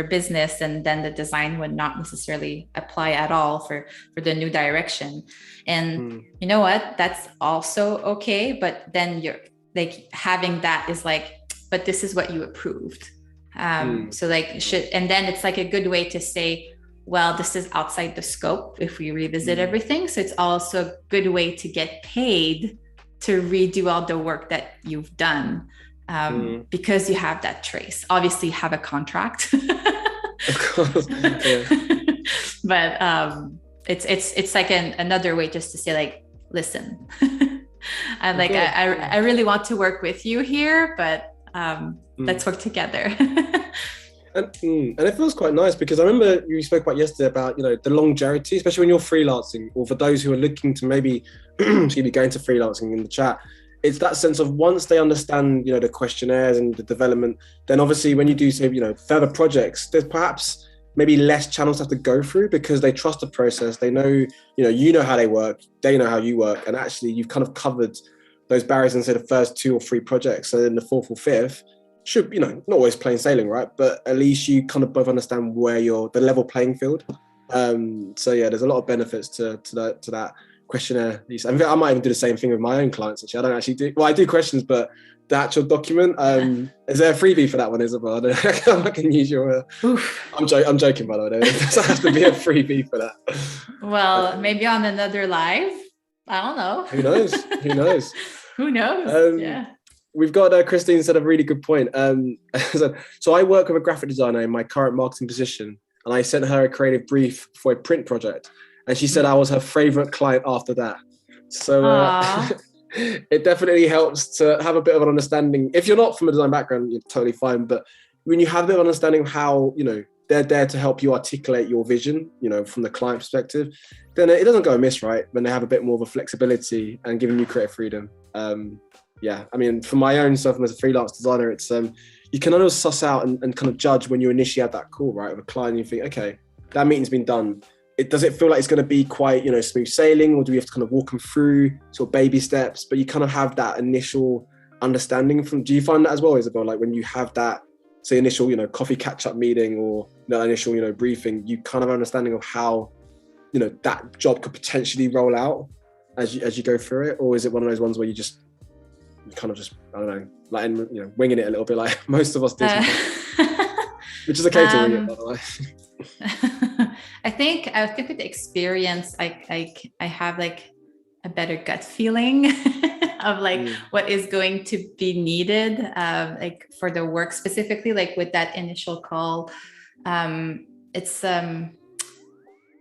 [SPEAKER 2] business, and then the design would not necessarily apply at all for the new direction. And you know what? That's also okay. But then you're like, having that is like, but this is what you approved. So like and then it's like a good way to say, well, this is outside the scope if we revisit everything. So it's also a good way to get paid to redo all the work that you've done, because you have that trace. Obviously, you have a contract.
[SPEAKER 1] Of course. Yeah.
[SPEAKER 2] But it's like another way just to say, like, listen, I'm like, I really want to work with you here, but let's work together.
[SPEAKER 1] And it feels quite nice, because I remember you spoke about yesterday about, you know, the longevity, especially when you're freelancing, or for those who are looking to maybe go into freelancing in the chat. It's that sense of, once they understand, you know, the questionnaires and the development, then obviously when you do say, you know, further projects, there's perhaps maybe less channels to have to go through, because they trust the process. They know, you know how they work, they know how you work, and actually you've kind of covered those barriers in, say, the first 2 or 3 projects. So then the 4th or 5th should, you know, not always plain sailing, right? But at least you kind of both understand where the level playing field. So yeah, there's a lot of benefits to that questionnaire. I might even do the same thing with my own clients. Actually, I don't actually do. Well, I do questions, but the actual document. Is there a freebie for that one, Isabelle? I can use your. I'm joking, by the way. There doesn't have to be a freebie for that.
[SPEAKER 2] Well, maybe on another live. I don't know.
[SPEAKER 1] Who knows?
[SPEAKER 2] Who knows? Yeah.
[SPEAKER 1] We've got Christine said a really good point. So I work with a graphic designer in my current marketing position, and I sent her a creative brief for a print project, and she said I was her favorite client after that. So it definitely helps to have a bit of an understanding. If you're not from a design background, you're totally fine. But when you have a bit of understanding of how, you know, they're there to help you articulate your vision, you know, from the client perspective, then it doesn't go amiss, right? When they have a bit more of a flexibility and giving you creative freedom. Yeah, I mean, for my own self, as a freelance designer, it's you can always suss out and kind of judge when you initially have that call, right, with a client. You think, okay, that meeting's been done. Does it feel like it's going to be quite, you know, smooth sailing, or do we have to kind of walk them through sort of baby steps? But you kind of have that initial understanding from. Do you find that as well, Isabelle? Like when you have that, say, initial, you know, coffee catch-up meeting, or the initial, you know, briefing, you kind of understanding of how, you know, that job could potentially roll out as you go through it, or is it one of those ones where you kind of just, I don't know, like, you know, winging it a little bit, like most of us do, which is okay to wing it, by the way.
[SPEAKER 2] I think with the experience, I have like a better gut feeling of like what is going to be needed, like for the work specifically, like with that initial call. It's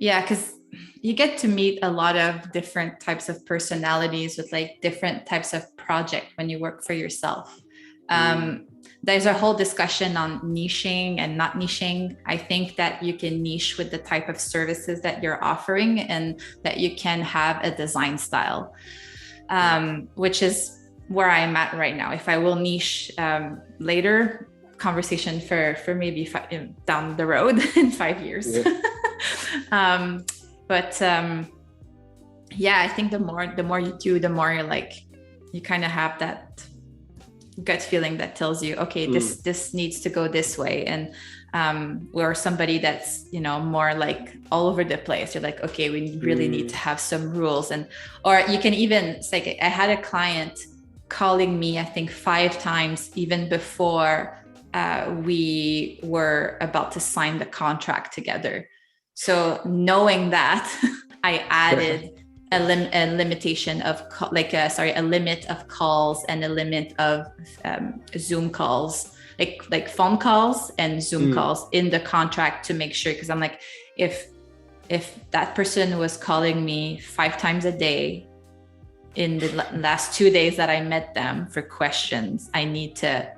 [SPEAKER 2] Yeah, because you get to meet a lot of different types of personalities with like different types of project when you work for yourself. There's a whole discussion on niching and not niching. I think that you can niche with the type of services that you're offering, and that you can have a design style, which is where I'm at right now. If I will niche later, conversation for maybe down the road in 5 years. Yeah. Yeah, I think the more you do, the more you're like, you kind of have that gut feeling that tells you, okay, this needs to go this way. And or somebody that's, you know, more like all over the place, you're like, okay, we really need to have some rules. And or you can even say, I had a client calling me, I think 5 times even before we were about to sign the contract together. So knowing that, I added a limitation of a limit of calls and a limit of Zoom calls, like phone calls and Zoom calls in the contract to make sure, because I'm like, if that person was calling me 5 times a day in the last 2 days that I met them for questions, I need to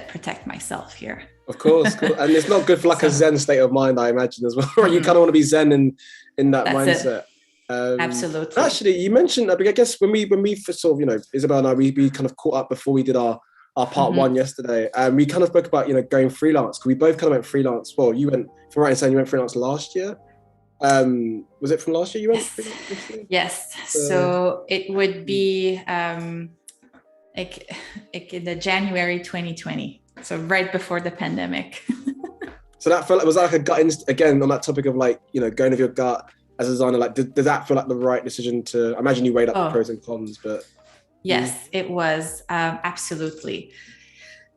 [SPEAKER 2] protect myself here.
[SPEAKER 1] Of course. And it's not good for like a Zen state of mind, I imagine, as well. You kind of want to be Zen in that mindset.
[SPEAKER 2] Absolutely.
[SPEAKER 1] Actually, you mentioned, I guess when we sort of, you know, Isabelle and I, we kind of caught up before we did our part 1 yesterday, and we kind of spoke about, you know, going freelance, because we both kind of went freelance. Well, you went, if I'm right in saying you went freelance last year. Was it from last year you went freelance?
[SPEAKER 2] Yes. So it would be like in the January 2020. So right before the pandemic.
[SPEAKER 1] So that felt like, was that like a gut again on that topic of like, you know, going with your gut as a designer, like did that feel like the right decision to, I imagine you weighed up the pros and cons, but.
[SPEAKER 2] Yes, it was, absolutely.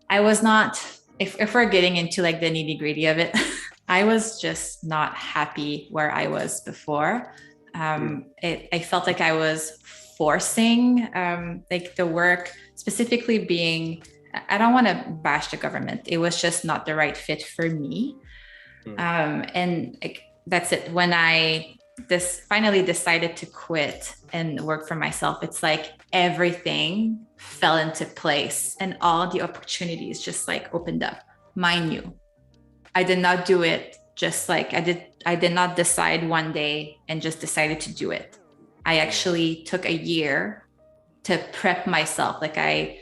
[SPEAKER 2] I was not, if we're getting into like the nitty gritty of it, I was just not happy where I was before. I felt like I was forcing like the work, specifically being, I don't want to bash the government. It was just not the right fit for me. And like, that's it. When I finally decided to quit and work for myself, it's like everything fell into place and all the opportunities just like opened up. Mind you, I did not do it just like I did not decide one day and just decided to do it. I actually took a year to prep myself. Like I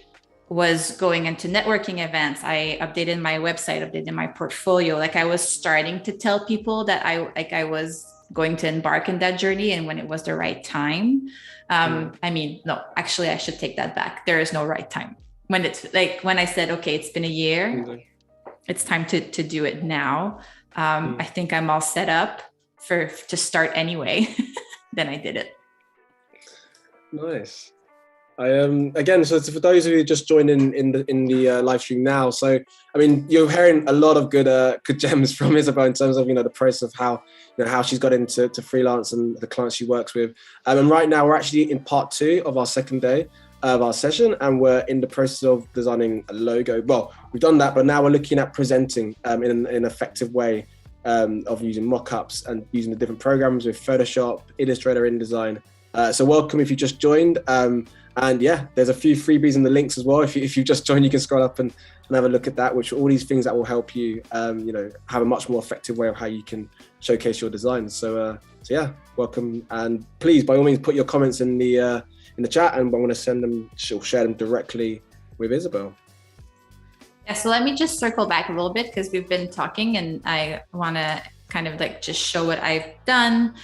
[SPEAKER 2] was going into networking events. I updated my website, updated my portfolio. Like I was starting to tell people that I was going to embark in that journey, and when it was the right time. I mean, no, actually I should take that back. There is no right time. When it's like, when I said, okay, it's been a year, it's time to do it now. I think I'm all set up to start anyway. Then I did it.
[SPEAKER 1] Nice. Again, so for those of you who just joined in the live stream now, so I mean, you're hearing a lot of good gems from Isabelle in terms of, you know, the process of how, you know, how she's got into freelance and the clients she works with. And right now we're actually in part 2 of our second day of our session, and we're in the process of designing a logo. Well, we've done that, but now we're looking at presenting in an effective way of using mockups and using the different programs with Photoshop, Illustrator, InDesign. So welcome if you just joined. And yeah, there's a few freebies in the links as well. If you just joined, you can scroll up and have a look at that, which are all these things that will help you, you know, have a much more effective way of how you can showcase your designs. So yeah, welcome. And please, by all means, put your comments in the chat, and I want to send them, she'll share them directly with Isabelle.
[SPEAKER 2] Yeah, so let me just circle back a little bit, because we've been talking and I want to kind of like just show what I've done.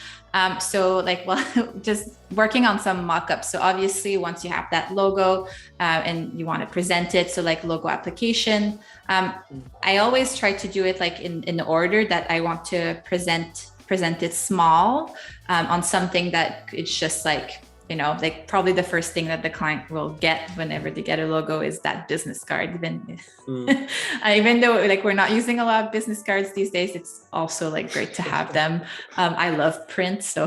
[SPEAKER 2] So like, well, just working on some mockups. So obviously once you have that logo and you want to present it, so like logo application, I always try to do it like in the order that I want to present it small on something that it's just like, you know, like probably the first thing that the client will get whenever they get a logo is that business card. Even though like we're not using a lot of business cards these days, it's also like great to have them. I love print, so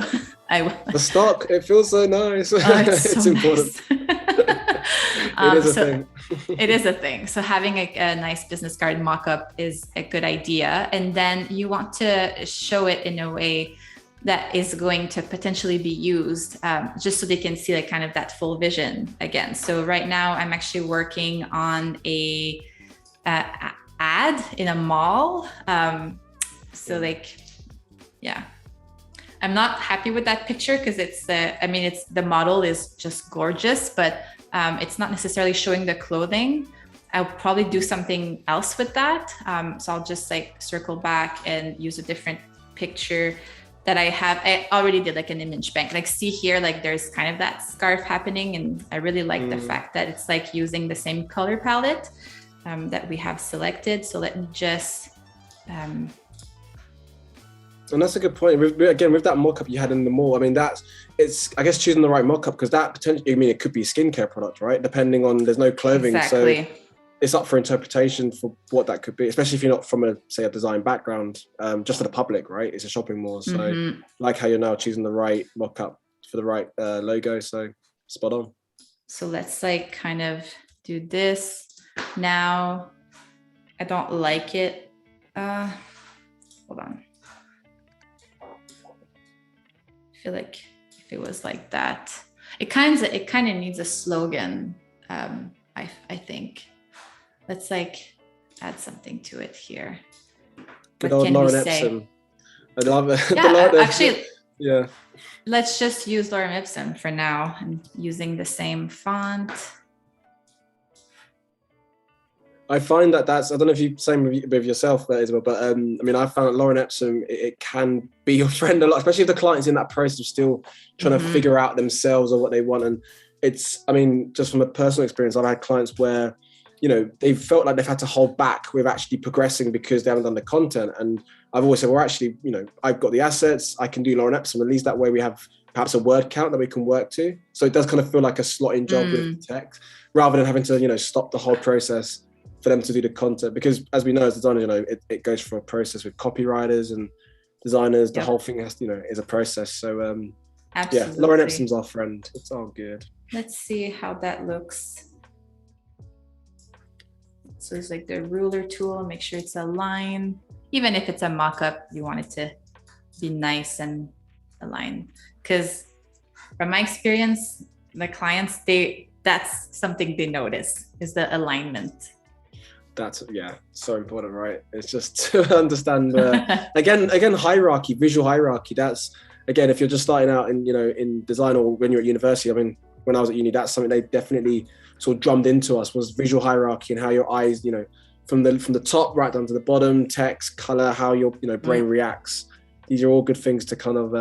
[SPEAKER 2] the
[SPEAKER 1] stock, it feels so nice. It's so important. It is a thing.
[SPEAKER 2] It is a thing. So having a nice business card mock-up is a good idea. And then you want to show it in a way that is going to potentially be used, just so they can see like kind of that full vision again. So right now I'm actually working on a ad in a mall. So like, yeah, I'm not happy with that picture because it's the model is just gorgeous, but it's not necessarily showing the clothing. I'll probably do something else with that. So I'll just like circle back and use a different picture that I have. I already did like an image bank. Like see here, like there's kind of that scarf happening. And I really like the fact that it's like using the same color palette that we have selected. So let me just,
[SPEAKER 1] and that's a good point. Again, with that mock-up you had in the mall, I mean, it's, I guess, choosing the right mock-up, because that potentially, I mean, it could be a skincare product, right? Depending on, there's no clothing.
[SPEAKER 2] Exactly.
[SPEAKER 1] So it's up for interpretation for what that could be, especially if you're not from a design background, just for the public, right? It's a shopping mall. So like how you're now choosing the right mock-up for the right logo. So spot on.
[SPEAKER 2] So let's like kind of do this. Now, I don't like it. Hold on. I feel like if it was like that, it kind of needs a slogan. I think. Let's like add something to it here.
[SPEAKER 1] Good old Lauren Epsom. I love it.
[SPEAKER 2] Yeah, actually,
[SPEAKER 1] yeah.
[SPEAKER 2] Let's just use Lorem Ipsum for now. I'm using the same font.
[SPEAKER 1] I find that's, I don't know if you same with yourself, Isabel, but I mean, I found that Lorem Ipsum, it can be your friend a lot, especially if the client's in that process of still trying to figure out themselves or what they want. And it's, I mean, just from a personal experience, I've had clients where, you know, they've felt like they've had to hold back with actually progressing because they haven't done the content. And I've always said, well, actually, you know, I've got the assets, I can do Lorem Ipsum. At least that way we have perhaps a word count that we can work to. So it does kind of feel like a slotting job with the text, rather than having to, you know, stop the whole process for them to do the content. Because as we know as designers, you know, it goes through a process with copywriters and designers. The whole thing has, you know, is a process. So yeah, Lorem Ipsum's our friend. It's all good.
[SPEAKER 2] Let's see how that looks. So it's like the ruler tool, make sure it's aligned. Even if it's a mock-up, you want it to be nice and aligned. Because from my experience, the clients, that's something they notice, is the alignment.
[SPEAKER 1] That's, yeah, so important, right? It's just to understand, again, hierarchy, visual hierarchy. That's, again, if you're just starting out in, you know, in design, or when you're at university, I mean, when I was at uni, that's something they definitely sort of drummed into us, was visual hierarchy, and how your eyes, you know, from the top right down to the bottom, text, color, how your, you know, brain reacts. These are all good things to kind of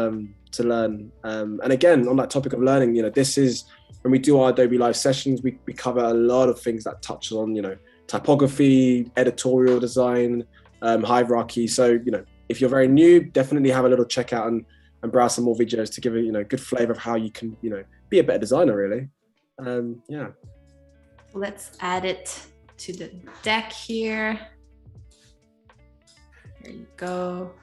[SPEAKER 1] to learn. And again, on that topic of learning, you know, this is when we do our Adobe Live sessions, we cover a lot of things that touch on, you know, typography, editorial design, hierarchy. So, you know, if you're very new, definitely have a little check out and browse some more videos to give a, you know, good flavor of how you can, you know, be a better designer, really. Yeah.
[SPEAKER 2] Let's add it to the deck here. There you go.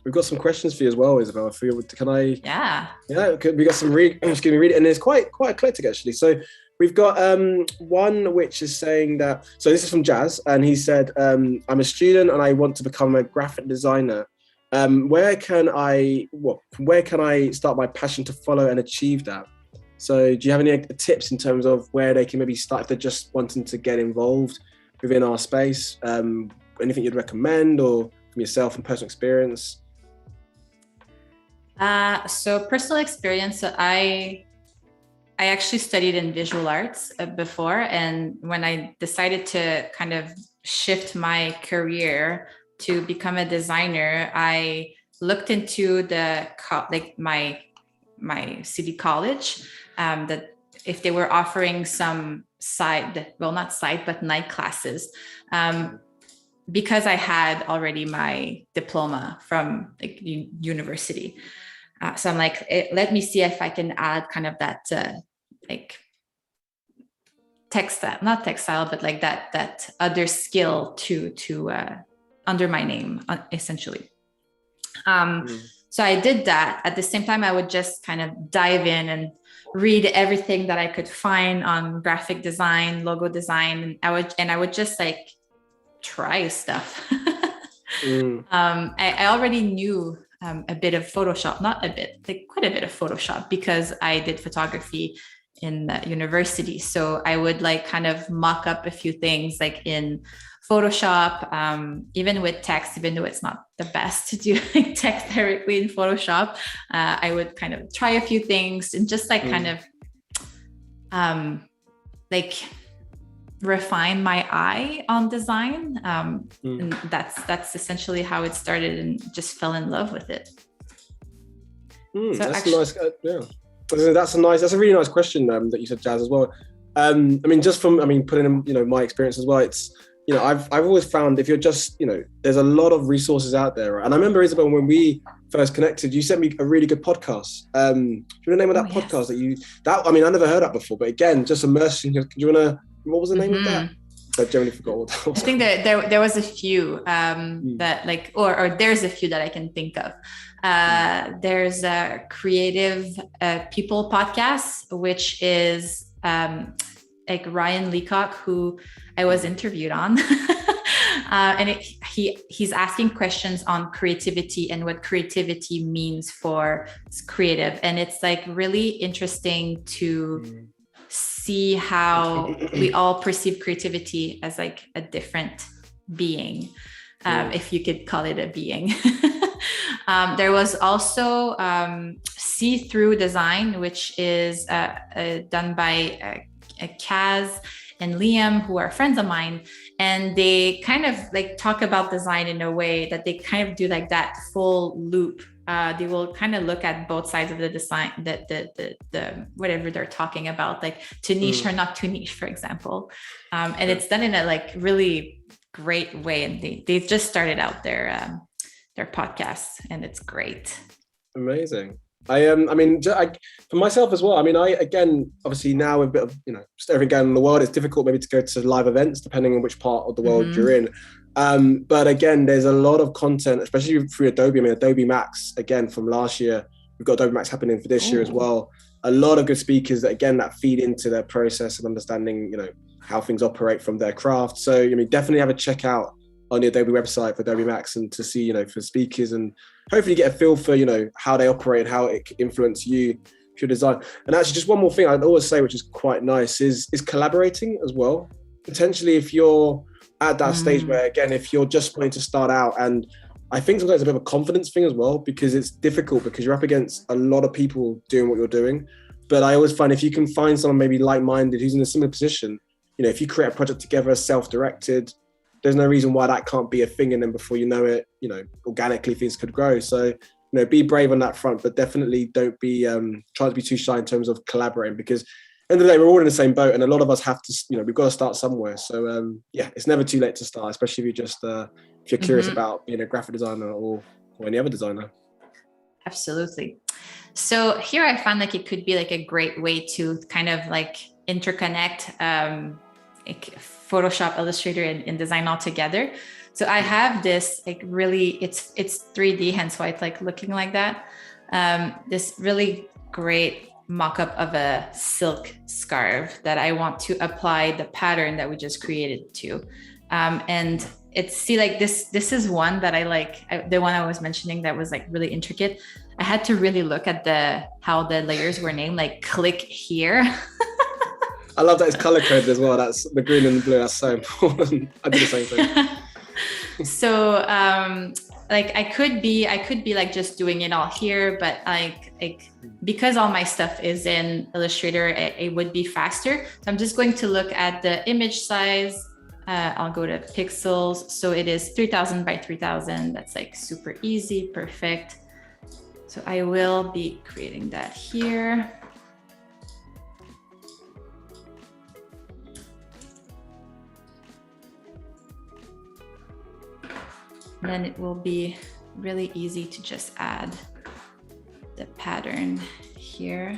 [SPEAKER 1] We've got some questions for you as well, Isabelle. Can I?
[SPEAKER 2] Yeah.
[SPEAKER 1] Yeah, we got some read it, and it's quite eclectic actually. So we've got one which is saying that. So this is from Jazz, and he said, "I'm a student and I want to become a graphic designer. Where can I start my passion to follow and achieve that?" So do you have any tips in terms of where they can maybe start if they're just wanting to get involved within our space? Anything you'd recommend, or from yourself and personal experience?
[SPEAKER 2] So personal experience, so I actually studied in visual arts before. And when I decided to kind of shift my career to become a designer, I looked into my city college, that if they were offering some night classes, because I had already my diploma from like university. So I'm like, let me see if I can add kind of that like not textile, but like that other skill to under my name, essentially. So I did that. At the same time, I would just kind of dive in and read everything that I could find on graphic design, logo design. And I would just like try stuff. I already knew a bit of Photoshop, not a bit, like quite a bit of Photoshop, because I did photography in university. So I would like kind of mock up a few things like in Photoshop, even with text, even though it's not the best to do like text directly in Photoshop. I would kind of try a few things and just like kind of like refine my eye on design. And that's essentially how it started, and just fell in love with it. So
[SPEAKER 1] that's
[SPEAKER 2] actually,
[SPEAKER 1] nice. Yeah. That's a really nice question that you said, Jazz, as well. I mean, just from, putting in, my experience as well, it's, I've always found if you're just, there's a lot of resources out there. Right? And I remember, Isabelle, when we first connected, you sent me a really good podcast. Do you know the name of that podcast I never heard that before, but again, just immersing. Do you want to, what was the name of that? I generally forgot what that was.
[SPEAKER 2] I think that there was a few that like, or there's a few that I can think of. There's a Creative People podcast, which is like Ryan Leacock, who I was interviewed on. And he's asking questions on creativity and what creativity means for creative. And it's like really interesting to see how we all perceive creativity as like a different being, if you could call it a being. There was also See-Through Design, which is done by Kaz and Liam, who are friends of mine, and they kind of like talk about design in a way that they kind of do like that full loop. They will kind of look at both sides of the design, the whatever they're talking about, like to niche or not to niche, for example. And it's done in a like really great way. And they've just started out their podcast, and it's great.
[SPEAKER 1] Amazing. For myself as well, again, obviously now with a bit of, just everything going on in the world, it's difficult maybe to go to live events depending on which part of the world you're in. But again, there's a lot of content, especially through Adobe. Adobe Max, again, from last year, we've got Adobe Max happening for this year as well. A lot of good speakers that feed into their process and understanding, how things operate from their craft. So, definitely have a check out on the Adobe website for Adobe Max, and to see, for speakers, and hopefully get a feel for, how they operate and how it can influence you, your design. And actually, just one more thing I'd always say, which is quite nice, is collaborating as well. Potentially, if you're at that stage where, again, if you're just wanting to start out, and I think sometimes it's a bit of a confidence thing as well, because it's difficult because you're up against a lot of people doing what you're doing. But I always find if you can find someone maybe like-minded who's in a similar position, if you create a project together, self-directed, there's no reason why that can't be a thing. And then before you know it, organically things could grow. So, be brave on that front, but definitely don't be try to be too shy in terms of collaborating, because at the end of the day, we're all in the same boat, and a lot of us have to, we've got to start somewhere. So it's never too late to start, especially if you're just if you're curious about being a graphic designer or any other designer.
[SPEAKER 2] Absolutely. So here I found like it could be like a great way to kind of like interconnect Photoshop, Illustrator, and InDesign all together. So I have this like really, it's 3D, hence why it's like looking like that. This really great mock-up of a silk scarf that I want to apply the pattern that we just created to. And it's, like this is one that I like, the one I was mentioning that was like really intricate. I had to really look at how the layers were named, like click here.
[SPEAKER 1] I love that it's color coded as well. That's the green and the blue. That's so important. I do the same thing.
[SPEAKER 2] So, like I could be like just doing it all here, but like because all my stuff is in Illustrator, it would be faster. So I'm just going to look at the image size. I'll go to pixels. So it is 3000 by 3000. That's like super easy, perfect. So I will be creating that here. Then it will be really easy to just add the pattern here.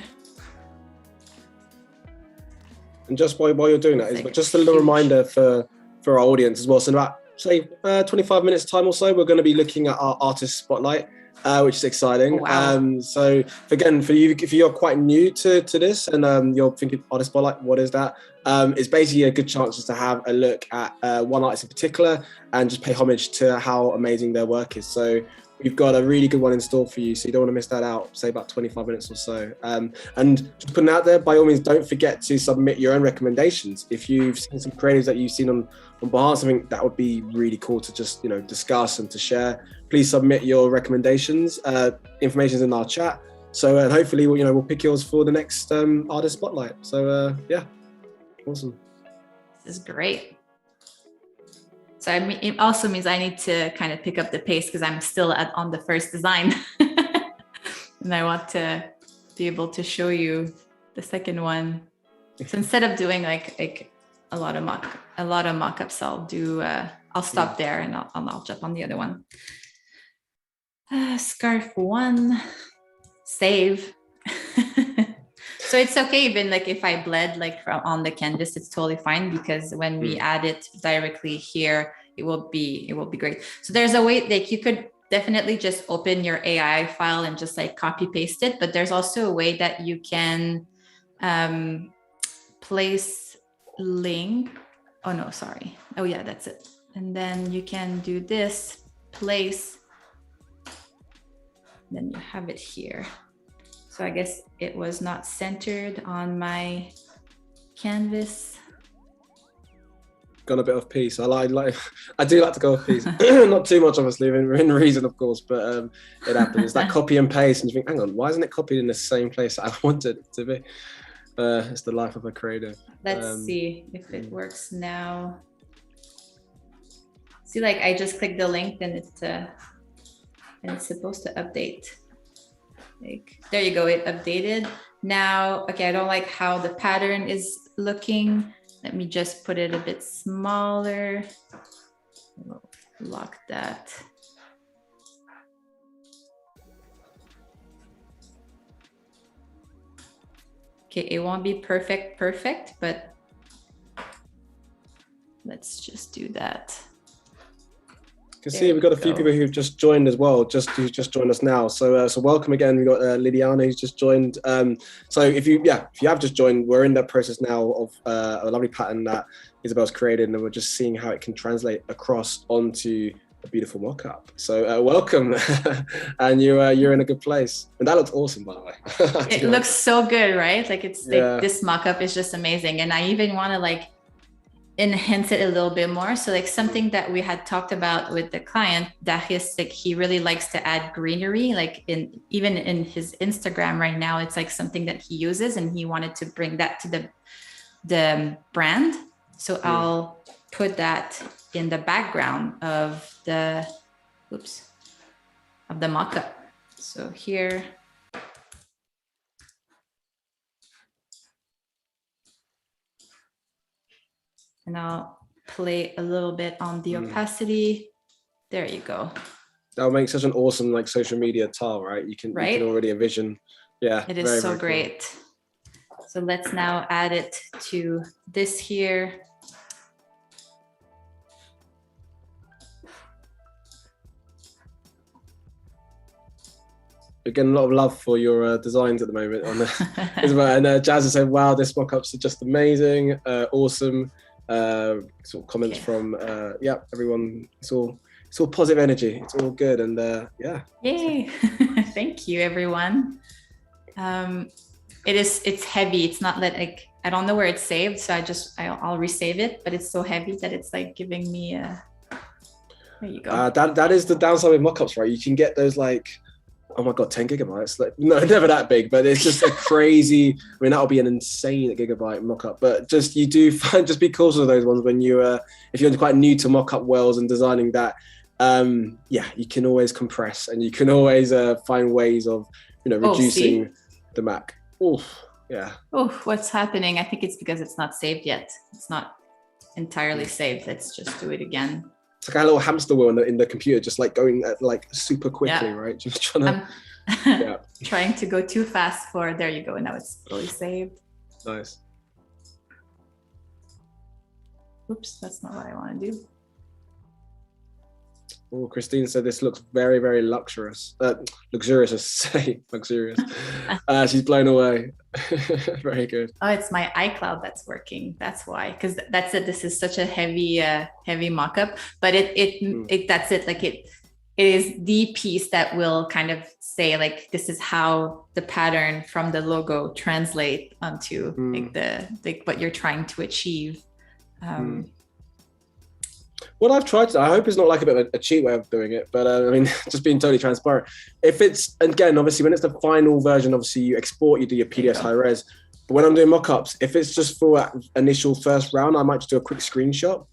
[SPEAKER 1] And just while you're doing that, like just a little reminder for our audience as well. So in about, say, 25 minutes time or so, we're going to be looking at our artist spotlight. which is exciting.
[SPEAKER 2] Oh, wow.
[SPEAKER 1] So again, for you, if you're quite new to this and you're thinking artist spotlight, what is that? It's basically a good chance just to have a look at one artist in particular and just pay homage to how amazing their work is. So we've got a really good one in store for you, so you don't want to miss that out. Say about 25 minutes or so. And just putting out there, by all means, don't forget to submit your own recommendations. If you've seen some creatives that you've seen on behalf, something that would be really cool to just discuss and to share, please submit your recommendations. Information's in our chat. So and hopefully we'll pick yours for the next artist spotlight. So yeah, awesome.
[SPEAKER 2] This is great. So it also means I need to kind of pick up the pace because I'm still on the first design. And I want to be able to show you the second one. So instead of doing like a lot of mockups, I'll stop there and I'll jump on the other one. Scarf 1, save. So it's okay even like if I bled like on the canvas, it's totally fine because when we add it directly here, it will be great. So there's a way like you could definitely just open your AI file and just like copy paste it, but there's also a way that you can place link. Oh no, sorry. Oh yeah, that's it. And then you can do this, place, then you have it here. So I guess it was not centered on my canvas.
[SPEAKER 1] Gone a bit off piece. I do like to go off piece. Not too much, obviously, in reason, of course, but it happens. It's that copy and paste, and you think, hang on, why isn't it copied in the same place that I wanted it to be? It's the life of a creative.
[SPEAKER 2] Let's see if it works now. See, like I just click the link, and it's supposed to update. Like, there you go, it updated. Now, okay, I don't like how the pattern is looking. Let me just put it a bit smaller. We'll lock that. Okay, it won't be perfect, but let's just do that.
[SPEAKER 1] You can see we've got a few people who've just joined as well, who've just joined us now. So welcome again. We've got Liliana who's just joined. So if you have just joined, we're in that process now of a lovely pattern that Isabelle's created, and we're just seeing how it can translate across onto a beautiful mock-up. So welcome, and you're in a good place. And that looks awesome, by the way.
[SPEAKER 2] It looks so good, right? Like it's like this mock-up is just amazing, and I even want to like enhance it a little bit more. So like something that we had talked about with the client, Darius, like he really likes to add greenery, like even in his Instagram right now, it's like something that he uses, and he wanted to bring that to the brand. So I'll put that in the background of the mock-up. So here, and I'll play a little bit on the opacity. There you go.
[SPEAKER 1] That'll make such an awesome like social media tile, right? You can already envision. Yeah,
[SPEAKER 2] it is so great. Cool. So let's now add it to this here.
[SPEAKER 1] We're getting a lot of love for your designs at the moment. And Jazz has said, wow, this mock-ups are just amazing, awesome. Sort of comments from everyone. It's all positive energy. It's all good, and yeah.
[SPEAKER 2] Yay! Thank you, everyone. It's heavy. It's not like I don't know where it's saved, so I'll resave it. But it's so heavy that it's like giving me a. There you go.
[SPEAKER 1] That is the downside with mockups, right? You can get those like, oh my god, 10 gigabytes. Like, no, never that big, but it's just a crazy. I mean, that'll be an insane gigabyte mockup. But just you do find, just be cautious of those ones when you if you're quite new to mockup worlds and designing that. You can always compress, and you can always find ways of reducing the Mac. Yeah.
[SPEAKER 2] Oh, what's happening? I think it's because it's not saved yet. It's not entirely saved. Let's just do it again.
[SPEAKER 1] It's like a little hamster wheel in the computer, just like going like super quickly, right? Just trying to
[SPEAKER 2] trying to go too fast there you go. Now it's fully saved.
[SPEAKER 1] Nice.
[SPEAKER 2] Oops, that's not what I want to do.
[SPEAKER 1] Oh, Christine said this looks very, very luxurious. Luxurious, I say, luxurious. She's blown away. Very good.
[SPEAKER 2] Oh, it's my iCloud that's working. That's why, because that's it. This is such a heavy, heavy mockup, but that's it. Like it is the piece that will kind of say like, this is how the pattern from the logo translate onto like what you're trying to achieve.
[SPEAKER 1] What I've tried to, I hope it's not like a bit of a cheat way of doing it, but I mean, just being totally transparent. If it's, again, obviously when it's the final version, obviously you export, you do your PDFs high res. But when I'm doing mockups, if it's just for initial first round, I might just do a quick screenshot.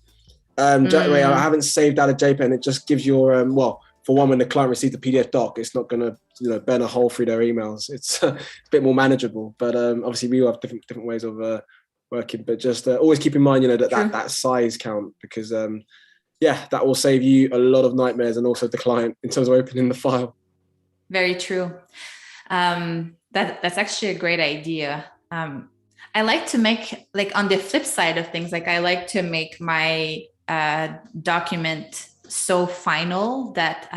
[SPEAKER 1] That way I haven't saved out a JPEG. It just gives your, well, for one, when the client receives the PDF doc, it's not going to, burn a hole through their emails. It's a bit more manageable. But obviously we all have different ways of working. But just always keep in mind, that size count, because that will save you a lot of nightmares, and also the client in terms of opening the file.
[SPEAKER 2] Very true. That's actually a great idea. I like to make, like, on the flip side of things, like I like to make my document so final that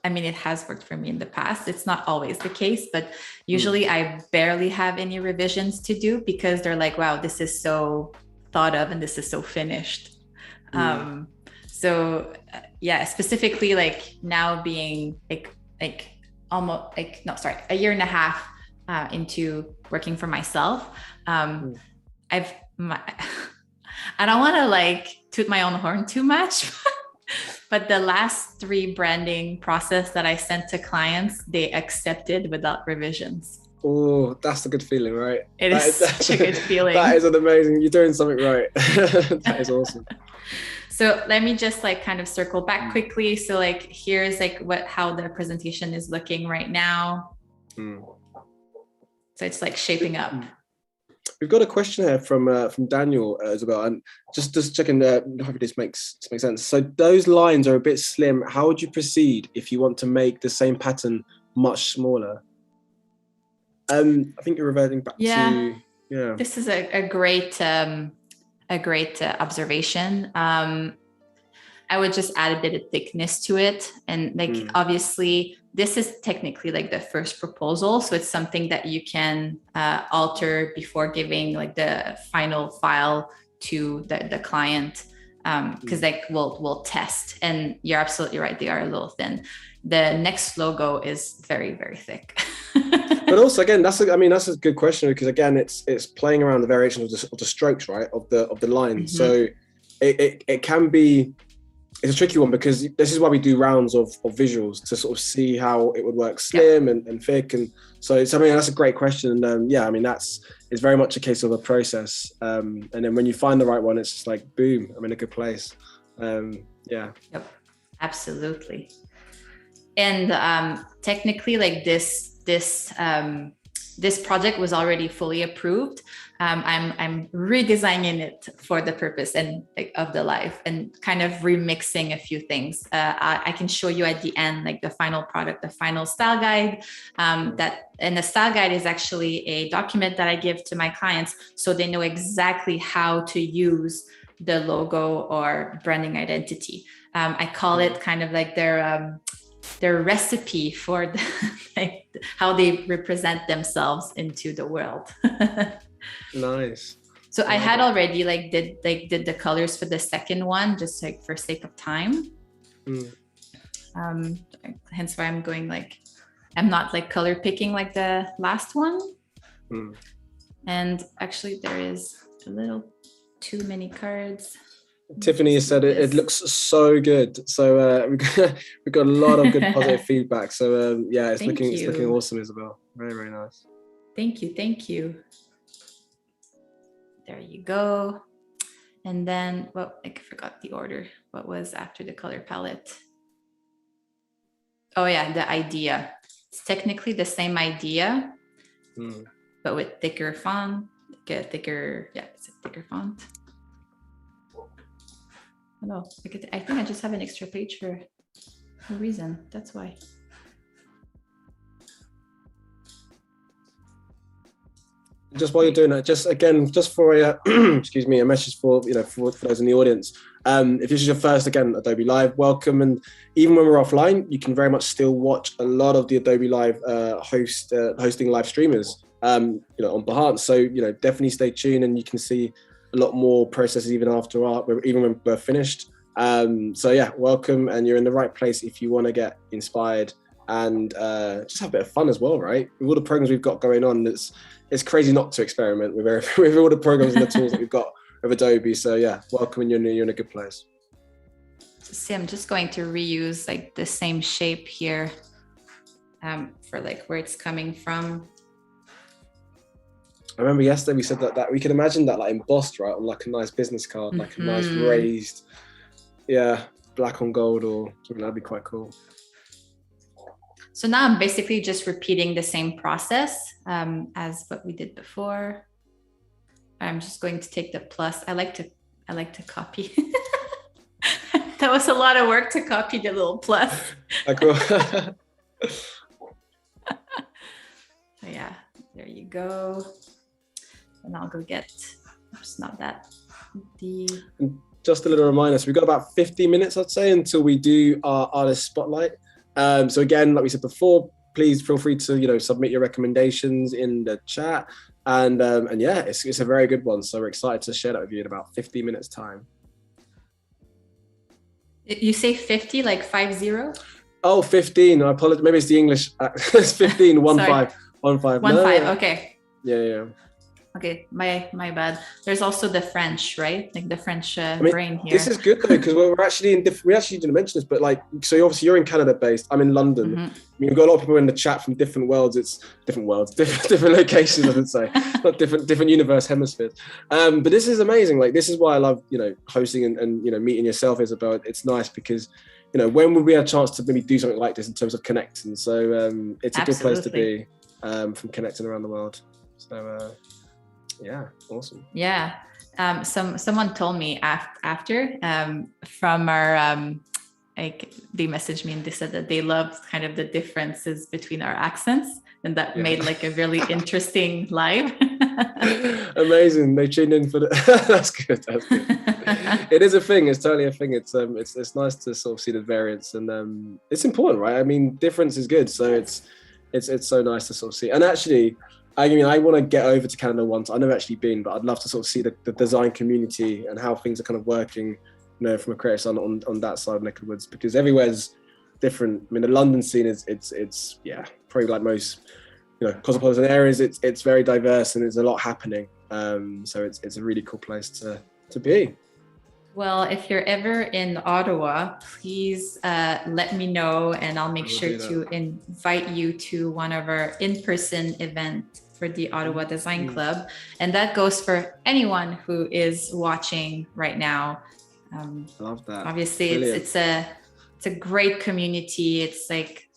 [SPEAKER 2] I mean, it has worked for me in the past. It's not always the case, but usually I barely have any revisions to do, because they're like, wow, this is so thought of and this is so finished. So specifically, like now being almost a year and a half into working for myself, I don't want to like toot my own horn too much, but the last 3 branding process that I sent to clients, they accepted without revisions.
[SPEAKER 1] Oh, that's a good feeling, right?
[SPEAKER 2] It is such a good feeling.
[SPEAKER 1] That is an amazing, you're doing something right. That is awesome.
[SPEAKER 2] So let me just like kind of circle back quickly. So like, here's like how the presentation is looking right now. So it's like shaping up.
[SPEAKER 1] We've got a question here from Daniel, Isabelle, and just checking that, hopefully this makes sense. So those lines are a bit slim. How would you proceed if you want to make the same pattern much smaller? I think you're reverting back to,
[SPEAKER 2] This is a great observation. I would just add a bit of thickness to it. And like, obviously this is technically like the first proposal. So it's something that you can alter before giving like the final file to the client. Because like we'll test, and you're absolutely right. They are a little thin. The next logo is very, very thick.
[SPEAKER 1] But also, again, that's a good question, because again, it's playing around the variation of the strokes, right, of the line. So it can be, it's a tricky one, because this is why we do rounds of visuals, to sort of see how it would work slim and thick. And so I mean, that's a great question. And I mean, it's very much a case of a process. And then when you find the right one, it's just like, boom, I'm in a good place. Yep,
[SPEAKER 2] absolutely. And technically, like this project was already fully approved. I'm redesigning it for the purpose and of the live, and kind of remixing a few things. I can show you at the end, like the final product, the final style guide. And the style guide is actually a document that I give to my clients, so they know exactly how to use the logo or branding identity. I call it kind of like their recipe for how they represent themselves into the world.
[SPEAKER 1] Nice.
[SPEAKER 2] So I had already did the colors for the second one, just like for sake of time. Hence why I'm going I'm not like color picking like the last one. And actually there is a little too many cards.
[SPEAKER 1] Tiffany has said it looks so good. So we've got a lot of good positive feedback. So it's looking awesome, Isabelle. Very, very nice.
[SPEAKER 2] Thank you. There you go. And then, I forgot the order. What was after the color palette? Oh yeah, the idea. It's technically the same idea, but with thicker font, it's a thicker font. Oh, no, I think I just have an extra page for no reason. That's why.
[SPEAKER 1] Just while you're doing that, just for a excuse me, a message for for those in the audience. If this is your first, again, Adobe Live, welcome. And even when we're offline, you can very much still watch a lot of the Adobe Live hosting live streamers, on behalf. So, definitely stay tuned, and you can see a lot more processes even even when we're finished. So yeah, welcome, and you're in the right place if you want to get inspired and just have a bit of fun as well, right? With all the programs we've got going on, it's crazy not to experiment with all the programs and the tools that we've got with Adobe. So yeah, welcome, and you're in a good place.
[SPEAKER 2] So see, I'm just going to reuse like the same shape here for like where it's coming from.
[SPEAKER 1] I remember yesterday we said that we can imagine that like embossed, right, on like a nice business card, like a nice raised, black on gold or something. That'd be quite cool.
[SPEAKER 2] So now I'm basically just repeating the same process as what we did before. I'm just going to take the plus. I like to copy. That was a lot of work to copy the little plus.
[SPEAKER 1] Cool.
[SPEAKER 2] So yeah, there you go. And I'll go get, oops, not that.
[SPEAKER 1] Just a little reminder, so we've got about 50 minutes, I'd say, until we do our artist spotlight. So again, like we said before, please feel free to submit your recommendations in the chat, and yeah, it's a very good one. So we're excited to share that with you in about 50 minutes time.
[SPEAKER 2] You say 50, like 50?
[SPEAKER 1] Oh, 15. I apologize. Maybe it's the English. It's 15. 1-5. 1-5.
[SPEAKER 2] 1-5. Okay.
[SPEAKER 1] Yeah.
[SPEAKER 2] Okay, my bad. There's also the French, right? Like the French brain here.
[SPEAKER 1] This is good though, because we're actually we actually didn't mention this, but like, so obviously you're in Canada based. I'm in London. I mean, we've got a lot of people in the chat from different worlds. It's different locations, I would say, not different universe hemispheres. But this is amazing. Like, this is why I love hosting and meeting yourself, Isabelle. It's nice because when will we have a chance to maybe do something like this in terms of connecting? So it's a good place to be from connecting around the world. So. Yeah, awesome.
[SPEAKER 2] Yeah, someone told me after from our like they messaged me and they said that they loved kind of the differences between our accents, and that made like a really interesting live.
[SPEAKER 1] Amazing, they tuned in for the. That's good. It is a thing. It's totally a thing. It's nice to sort of see the variance, and it's important, right? I mean, difference is good, so it's so nice to sort of see. And actually, I mean, I want to get over to Canada once. I've never actually been, but I'd love to sort of see the design community and how things are kind of working, from a creative side on that side of neck of the woods, because everywhere's different. I mean, the London scene it's probably like most, cosmopolitan areas. It's very diverse and there's a lot happening. So it's a really cool place to be.
[SPEAKER 2] Well, if you're ever in Ottawa, please let me know, and I'll make sure to invite you to one of our in-person events for the Ottawa Design Club. And that goes for anyone who is watching right now.
[SPEAKER 1] I love that.
[SPEAKER 2] Obviously, it's a great community. It's like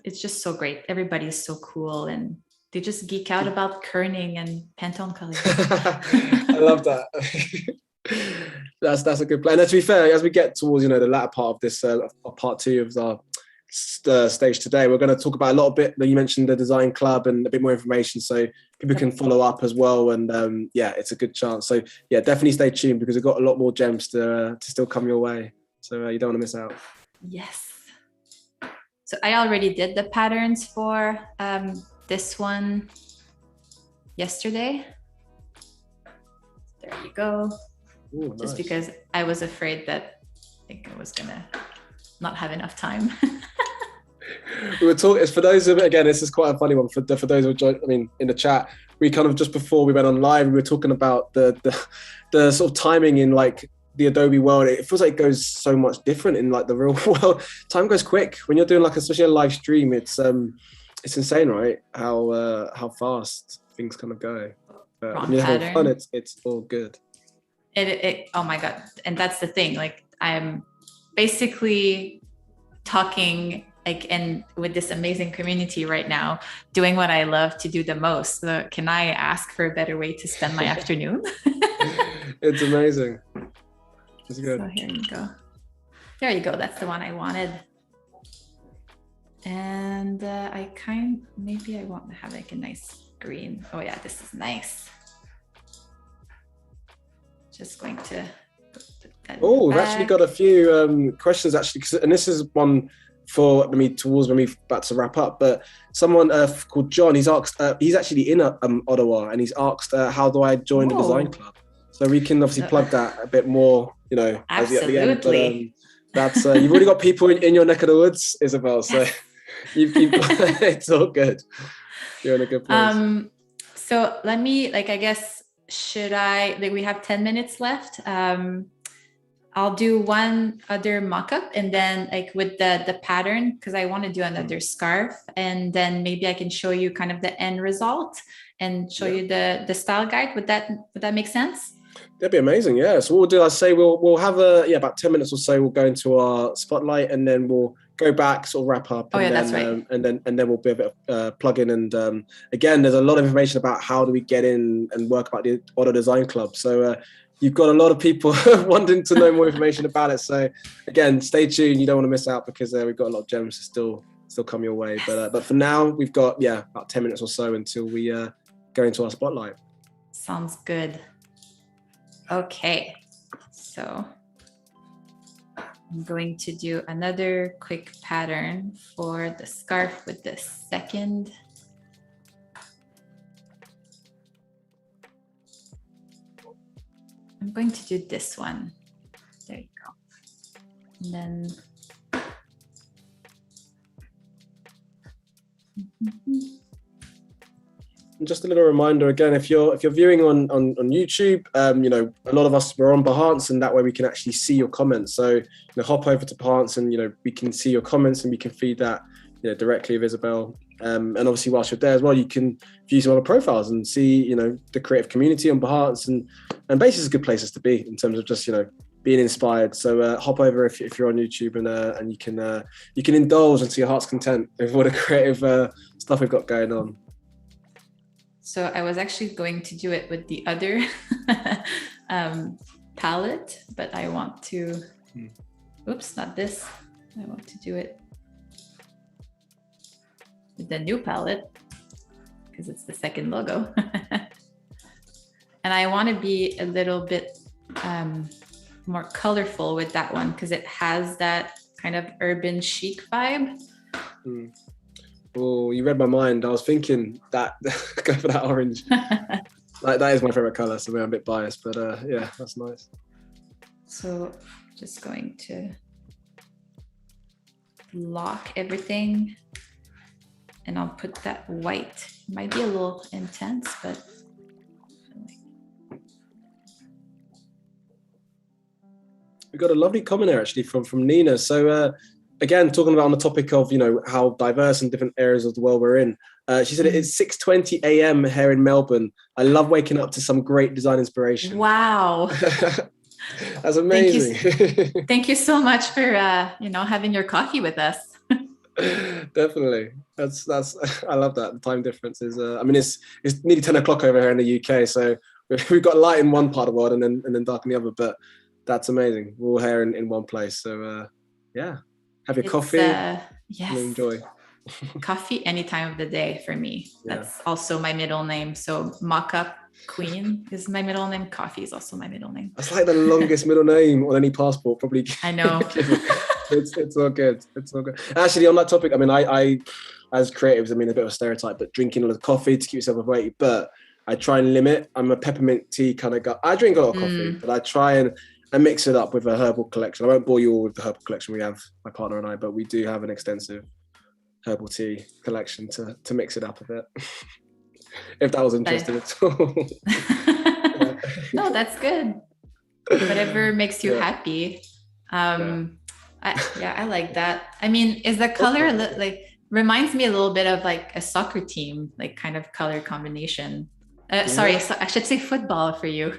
[SPEAKER 2] it's just so great. Everybody is so cool, and they just geek out about kerning and Pantone colors.
[SPEAKER 1] I love that. That's a good plan. And to be fair, as we get towards the latter part of this part 2 of our stage today, we're going to talk about a lot of bit that you mentioned, the design club, and a bit more information so people can follow up as well. And yeah, it's a good chance. So yeah, definitely stay tuned, because we've got a lot more gems to still come your way. So you don't want to miss out.
[SPEAKER 2] Yes. So I already did the patterns for this one yesterday. There you go.
[SPEAKER 1] Ooh,
[SPEAKER 2] just
[SPEAKER 1] nice.
[SPEAKER 2] Because I was afraid that I was gonna not have enough time.
[SPEAKER 1] We were talking, for those of it, again, this is quite a funny one for those who joined, in the chat. We kind of, just before we went on live, we were talking about the sort of timing in like the Adobe world. It feels like it goes so much different in like the real world. Time goes quick when you're doing like, especially a live stream. It's insane, right? How fast things kind of go. When you're having fun, it's all good.
[SPEAKER 2] Oh my God. And that's the thing. Like, I'm basically talking and with this amazing community right now, doing what I love to do the most. So can I ask for a better way to spend my afternoon?
[SPEAKER 1] It's amazing. It's good.
[SPEAKER 2] So here you go. There you go. That's the one I wanted. And maybe I want to have like a nice green. Oh yeah, this is nice. Just going to put
[SPEAKER 1] Oh, we've actually got a few questions actually, and this is one for me towards when we're about to wrap up. But someone called John, he's asked, he's actually in Ottawa, and he's asked, how do I join the design club? So we can obviously plug that a bit more, you know,
[SPEAKER 2] absolutely.
[SPEAKER 1] at the end. But that's you've already got people in your neck of the woods, Isabelle. So you've it's all good. You're in a good place.
[SPEAKER 2] So let me, like, I guess, should I, like, we have 10 minutes left. I'll do one other mockup, and then like with the pattern, because I want to do another scarf, and then maybe I can show you kind of the end result and show you the style guide. Would that make sense?
[SPEAKER 1] That'd be amazing. Yeah. So what we'll do, I say we'll have about 10 minutes or so. We'll go into our spotlight, and then we'll go back, sort of wrap up, and
[SPEAKER 2] that's right.
[SPEAKER 1] And then we'll be a bit of plug in. And again, there's a lot of information about how do we get in and work about the Auto Design Club. So you've got a lot of people wanting to know more information about it. So again, stay tuned. You don't want to miss out, because we've got a lot of gems to still come your way. But for now, we've got about 10 minutes or so until we go into our spotlight.
[SPEAKER 2] Sounds good. Okay, so I'm going to do another quick pattern for the scarf with the second. I'm going to do this one. There you go. And then
[SPEAKER 1] just a little reminder again, if you're viewing on YouTube, you know, a lot of us we're on Behance, and that way we can actually see your comments. So you know, hop over to Behance, and you know, we can see your comments, and we can feed that, you know, directly with Isabelle. And obviously, whilst you're there as well, you can view some other profiles and see, you know, the creative community on Behance, and basically, it's good places to be in terms of just, you know, being inspired. So hop over if you're on YouTube, and you can indulge and see your heart's content with all the creative stuff we've got going on.
[SPEAKER 2] So I was actually going to do it with the other palette, but I want to, oops, not this. I want to do it with the new palette, because it's the second logo. And I want to be a little bit more colorful with that one, because it has that kind of urban chic vibe.
[SPEAKER 1] Oh, you read my mind. I was thinking that go for that orange. Like, that is my favorite color, so I'm a bit biased, but yeah, that's nice.
[SPEAKER 2] So just going to lock everything, and I'll put that white. It might be a little intense, but
[SPEAKER 1] we got a lovely comment here actually from Nina. So again, talking about on the topic of, you know, how diverse and different areas of the world we're in. She said it's 6:20 a.m. here in Melbourne. I love waking up to some great design inspiration.
[SPEAKER 2] Wow.
[SPEAKER 1] That's amazing.
[SPEAKER 2] Thank you so much for you know, having your coffee with us.
[SPEAKER 1] Definitely. That's I love that. The time difference is I mean, it's nearly 10 o'clock over here in the UK, so we've got light in one part of the world and then dark in the other, but that's amazing. We're all here in one place. So yeah. Have your coffee and enjoy.
[SPEAKER 2] Coffee any time of the day for me. That's also my middle name. So Mockup Queen is my middle name. Coffee is also my middle name.
[SPEAKER 1] That's like the longest middle name on any passport, probably.
[SPEAKER 2] I know.
[SPEAKER 1] It's all good. It's all good. Actually, on that topic, I mean, I as creatives, I mean, a bit of a stereotype, but drinking a lot of coffee to keep yourself awake. But I try and limit. I'm a peppermint tea kind of guy. I drink a lot of coffee, but I try and mix it up with a herbal collection. I won't bore you all with the herbal collection we have, my partner and I, but we do have an extensive herbal tea collection to mix it up a bit. If that was interesting at all.
[SPEAKER 2] No, that's good. Whatever makes you happy. I like that. I mean, is the color like reminds me a little bit of like a soccer team, like kind of color combination. Sorry, so I should say football for you.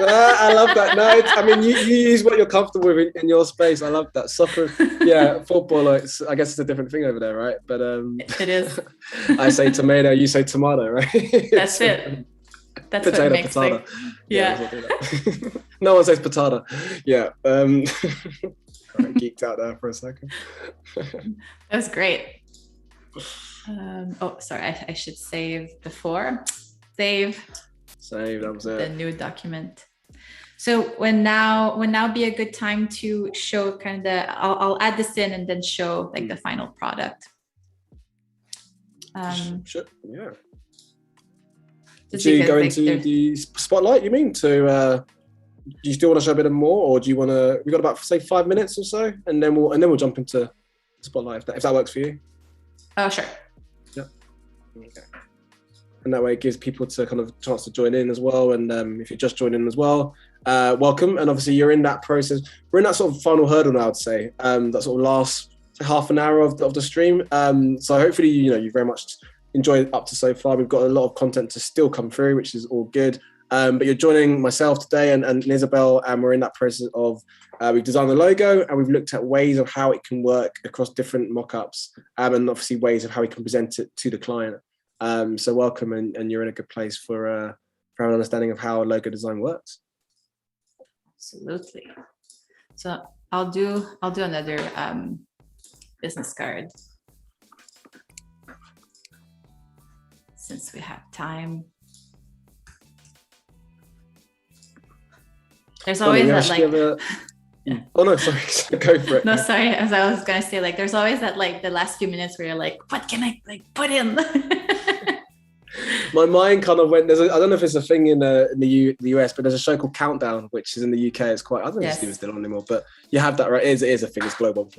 [SPEAKER 1] I love that. No, I mean, you use what you're comfortable with in your space. I love that. Soccer, football. I guess it's a different thing over there, right? But
[SPEAKER 2] it is.
[SPEAKER 1] I say tomato, you say tomato, right?
[SPEAKER 2] That's it. That's
[SPEAKER 1] potato,
[SPEAKER 2] what makes
[SPEAKER 1] patata.
[SPEAKER 2] Yeah.
[SPEAKER 1] No one says patata. Yeah. Right, geeked out there for a second.
[SPEAKER 2] That was great. Oh, sorry. I should save before. Save.
[SPEAKER 1] That was it.
[SPEAKER 2] The new document. So when now be a good time to show kind of I'll add this in and then show like the final product.
[SPEAKER 1] Sure. Yeah.
[SPEAKER 2] Just
[SPEAKER 1] Do you go
[SPEAKER 2] because,
[SPEAKER 1] into the spotlight, you mean? Do you still want to show a bit more, or do you want to? We got about say 5 minutes or so, and then we'll jump into spotlight if that works for you.
[SPEAKER 2] Oh, sure.
[SPEAKER 1] Yeah. Okay. And that way it gives people to kind of chance to join in as well. And if you're just joining as well, welcome. And obviously you're in that process. We're in that sort of final hurdle now, I'd say. That sort of last half an hour of the stream. So hopefully, you very much enjoyed up to so far. We've got a lot of content to still come through, which is all good. But you're joining myself today and Isabelle, and we're in that process of we've designed the logo and we've looked at ways of how it can work across different mockups, and obviously ways of how we can present it to the client. So welcome, and you're in a good place for an understanding of how logo design works.
[SPEAKER 2] Absolutely. So I'll do another business card since we have time. There's always that like.
[SPEAKER 1] Oh no, sorry, go for it.
[SPEAKER 2] No, sorry. As I was gonna say, like, there's always that like the last few minutes where you're like, what can I like put in?
[SPEAKER 1] My mind kind of went. I don't know if it's a thing in the US, but there's a show called Countdown, which is in the UK. It's quite. I don't know if it's still on anymore, but you have that, right? It is a thing. It's global,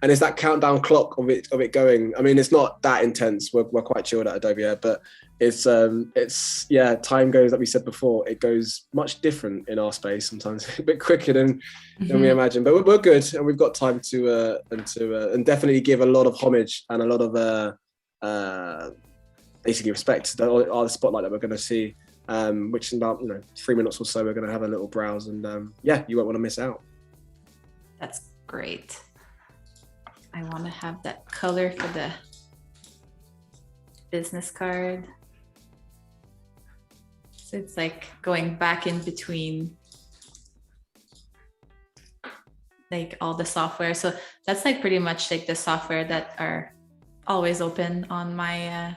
[SPEAKER 1] and it's that countdown clock of it going. I mean, it's not that intense. We're quite chilled at Adobe, but it's time goes, like we said before, it goes much different in our space sometimes, a bit quicker than we imagine. But we're good, and we've got time to definitely give a lot of homage and a lot of basically respect to the spotlight that we're going to see, which in about 3 minutes or so we're going to have a little browse, and you won't want to miss out.
[SPEAKER 2] That's great. I want to have that color for the business card. So it's like going back in between like all the software. So that's like pretty much like the software that are always open on my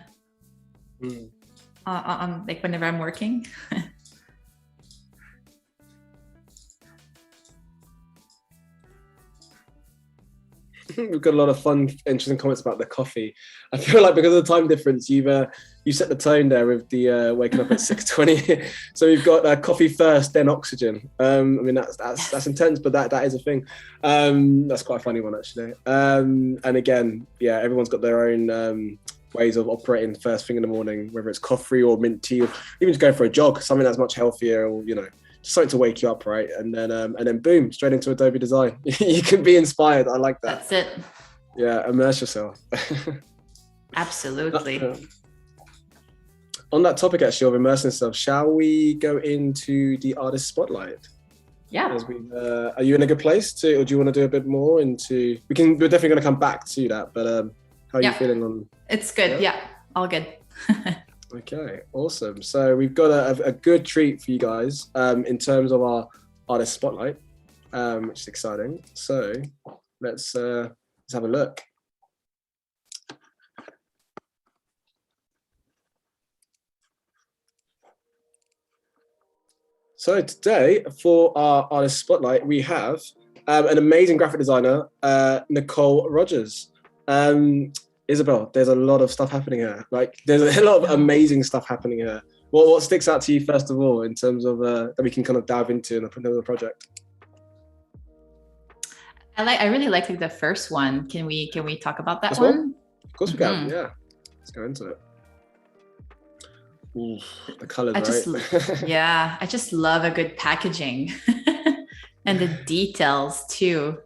[SPEAKER 2] on like whenever I'm working.
[SPEAKER 1] We've got a lot of fun, interesting comments about the coffee. I feel like because of the time difference, you set the tone there with the waking up at 6:20. So we've got coffee first, then oxygen. I mean that's intense, but that is a thing. That's quite a funny one actually. And again, everyone's got their own ways of operating first thing in the morning, whether it's coffee or mint tea, or even just going for a jog, something that's much healthier, or just something to wake you up, right? And then boom, straight into Adobe Design. You can be inspired. I like that.
[SPEAKER 2] That's it.
[SPEAKER 1] Yeah, immerse yourself.
[SPEAKER 2] Absolutely.
[SPEAKER 1] On that topic, actually, of immersing yourself, shall we go into the artist spotlight?
[SPEAKER 2] Yeah.
[SPEAKER 1] Are you in a good place to, or do you want to do a bit more into? We're definitely going to come back to that, but how are you feeling on?
[SPEAKER 2] It's good. Yeah, all good.
[SPEAKER 1] Okay, awesome. So we've got a good treat for you guys in terms of our artist spotlight, which is exciting. So let's have a look. So today for our artist spotlight, we have an amazing graphic designer, Nicole Rogers. Isabelle, there's a lot of stuff happening here. Like, there's a lot of amazing stuff happening here. What sticks out to you first of all in terms of that we can kind of dive into in the project?
[SPEAKER 2] I really like the first one. Can we talk about that one?
[SPEAKER 1] Of course we can. Yeah, let's go into it. Ooh, the colors, right?
[SPEAKER 2] I just love a good packaging and the details too.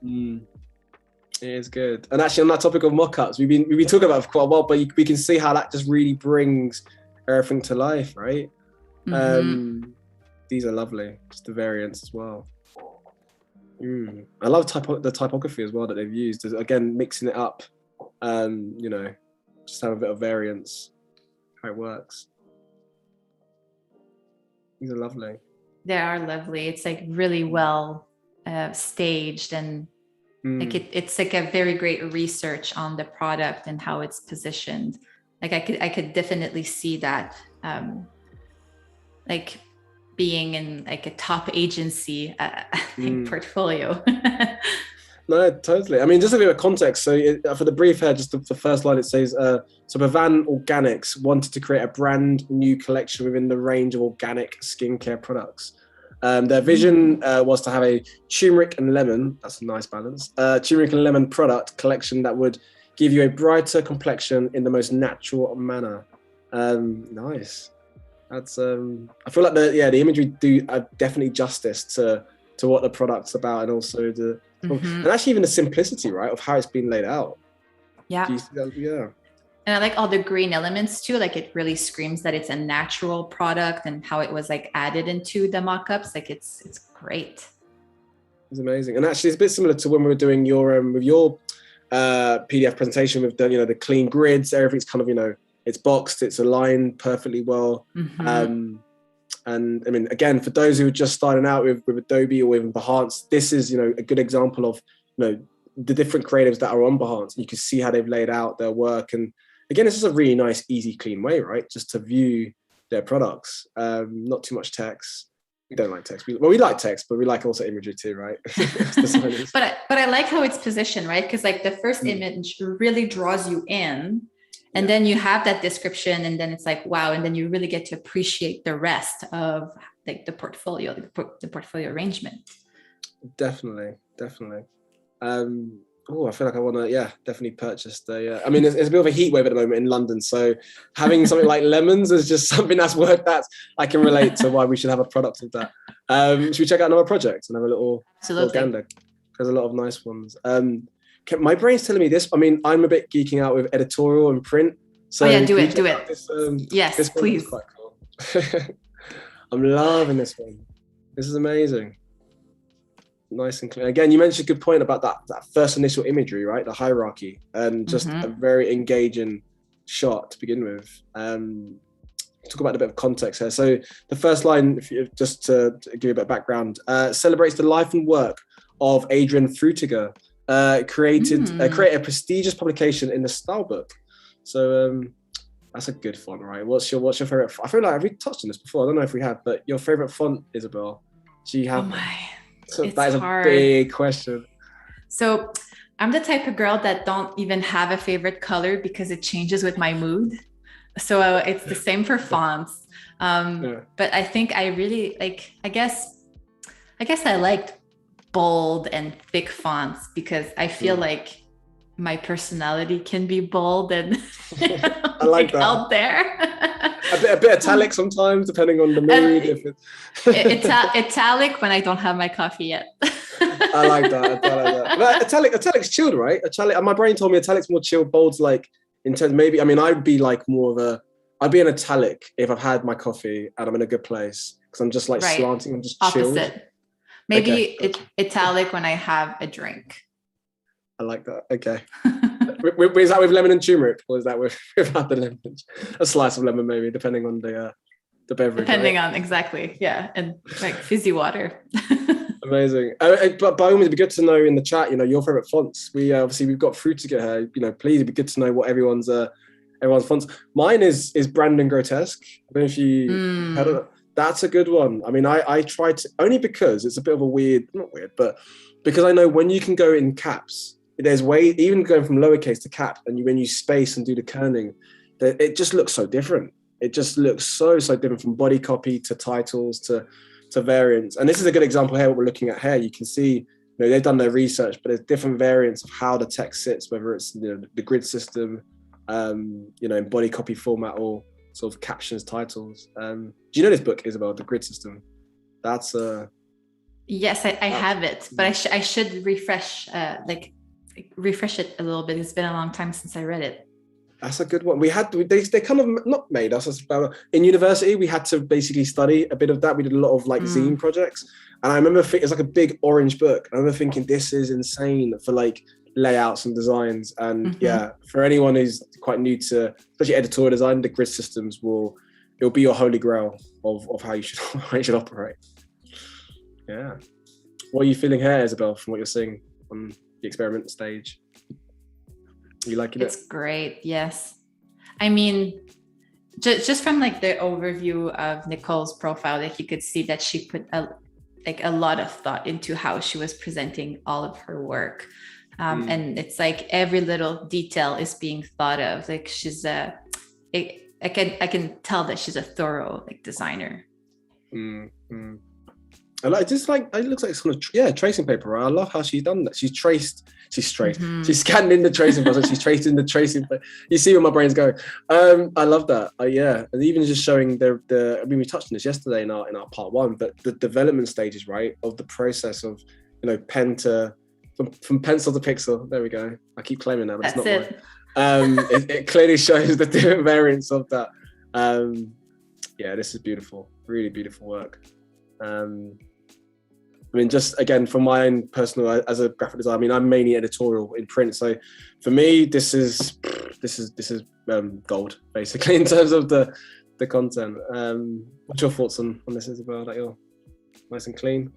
[SPEAKER 1] It is good. And actually, on that topic of mockups, we've been talking about it for quite a while, but we can see how that just really brings everything to life, right? These are lovely, just the variants as well. I love the typography as well that they've used. Again, mixing it up, just have a bit of variance, how it works. These are lovely.
[SPEAKER 2] They are lovely. It's like really well staged, and like it's like a very great research on the product and how it's positioned. Like I could definitely see that. Like being in like a top agency portfolio.
[SPEAKER 1] No, totally. I mean, just a bit of context. So for the brief here, just the first line, it says, so Bavan Organics wanted to create a brand new collection within the range of organic skincare products. Their vision was to have a turmeric and lemon, that's a nice balance, turmeric and lemon product collection that would give you a brighter complexion in the most natural manner. Nice. That's, I feel like the imagery do definitely justice to what the product's about, and also and actually even the simplicity, right, of how it's been laid out.
[SPEAKER 2] Yeah.
[SPEAKER 1] Do you see that? Yeah.
[SPEAKER 2] And I like all the green elements too. Like it really screams that it's a natural product, and how it was like added into the mockups. Like it's great.
[SPEAKER 1] It's amazing. And actually it's a bit similar to when we were doing your with your PDF presentation with the clean grids. Everything's kind of, it's boxed, it's aligned perfectly well. And I mean, again, for those who are just starting out with Adobe or even Behance, this is, a good example of, the different creatives that are on Behance. You can see how they've laid out their work. And again, it's just a really nice, easy, clean way, right? Just to view their products. Not too much text. We don't like text. We like text, but we like also imagery too, right?
[SPEAKER 2] but I like how it's positioned, right? Because like the first image really draws you in. And then you have that description, and then it's like, wow. And then you really get to appreciate the rest of like the portfolio, the portfolio arrangement.
[SPEAKER 1] Definitely. I feel like I want to, definitely purchase I mean, it's a bit of a heat wave at the moment in London. So having something like lemons is just something that's I can relate to why we should have a product of that. Should we check out another project and have a little gander? There's a lot of nice ones. My brain's telling me this. I mean, I'm a bit geeking out with editorial and print. So
[SPEAKER 2] do it.
[SPEAKER 1] This,
[SPEAKER 2] yes,
[SPEAKER 1] this
[SPEAKER 2] please.
[SPEAKER 1] Quite cool. I'm loving this one. This is amazing. Nice and clear. Again, you mentioned a good point about that first initial imagery, right? The hierarchy, and just a very engaging shot to begin with. Talk about a bit of context here. So the first line, just to give you a bit of background, celebrates the life and work of Adrian Frutiger. Create a prestigious publication in the style book. So that's a good font, right? What's your favorite? I feel like we touched on this before. I don't know if we have, but your favorite font, Isabelle? Do you have?
[SPEAKER 2] Oh my,
[SPEAKER 1] so that is hard. A big question.
[SPEAKER 2] So I'm the type of girl that don't even have a favorite color because it changes with my mood. So it's the same for fonts. But I think I really like. I guess I liked bold and thick fonts because I feel like my personality can be bold and
[SPEAKER 1] I like that.
[SPEAKER 2] out there.
[SPEAKER 1] a bit italic sometimes, depending on the mood.
[SPEAKER 2] Italic when I don't have my coffee yet.
[SPEAKER 1] I like that. But italic's chilled, right? My brain told me italic's more chilled. Bold's like intense. Maybe, I mean, I'd be like I'd be an italic if I've had my coffee and I'm in a good place because I'm just like slanting. I'm just chilled.
[SPEAKER 2] Opposite. Maybe italic when I have a drink.
[SPEAKER 1] I like that. Okay. Is that with lemon and turmeric, or is that without the lemon? A slice of lemon, maybe, depending on the beverage.
[SPEAKER 2] Depending on, exactly. Yeah. And like fizzy water.
[SPEAKER 1] Amazing. But by all means, it'd be good to know in the chat, your favorite fonts. We've got Frutiger here. Please, it'd be good to know what everyone's fonts. Mine is Brandon Grotesque. I don't know if you heard of it. That's a good one. I mean, I tried to, only because it's a bit of a not weird, but because I know when you can go in caps, there's even going from lowercase to cap, and when you space and do the kerning, it just looks so different. It just looks so different from body copy to titles to variants. And this is a good example here, what we're looking at here. You can see, they've done their research, but there's different variants of how the text sits, whether it's the grid system, in body copy format or sort of captions, titles. Do you know this book, Isabelle, The Grid System? That's
[SPEAKER 2] yes, I have it, but I should refresh refresh it a little bit. It's been a long time since I read it.
[SPEAKER 1] That's a good one. They kind of not made us, in university we had to basically study a bit of that. We did a lot of zine projects, and I remember it's like a big orange book. I remember thinking this is insane for layouts and designs. And for anyone who's quite new to especially editorial design, the grid systems it'll be your holy grail of how you should operate. Yeah. What are you feeling here, Isabelle, from what you're seeing on the experiment stage? You liking it?
[SPEAKER 2] It's great. Yes. I mean, just from like the overview of Nicole's profile, like you could see that she put a lot of thought into how she was presenting all of her work. And it's like every little detail is being thought of. Like she's I can tell that she's a thorough like designer.
[SPEAKER 1] I like just like it looks like it's kind of tracing paper. Right? I love how she's done that. She's scanned in the tracing process. She's traced in the tracing. You see where my brain's going. I love that. And even just showing the. I mean, we touched on this yesterday in our part one, but the development stages, right, of the process of pen to from pencil to pixel. There we go. I keep claiming that, but
[SPEAKER 2] That's
[SPEAKER 1] it's not right. It clearly shows the different variants of that. This is beautiful. Really beautiful work. I mean, just again, from my own personal, as a graphic designer, I mean, I'm mainly editorial in print. So for me, this is gold, basically, in terms of the content. What's your thoughts on this, Isabelle? That you're nice and clean?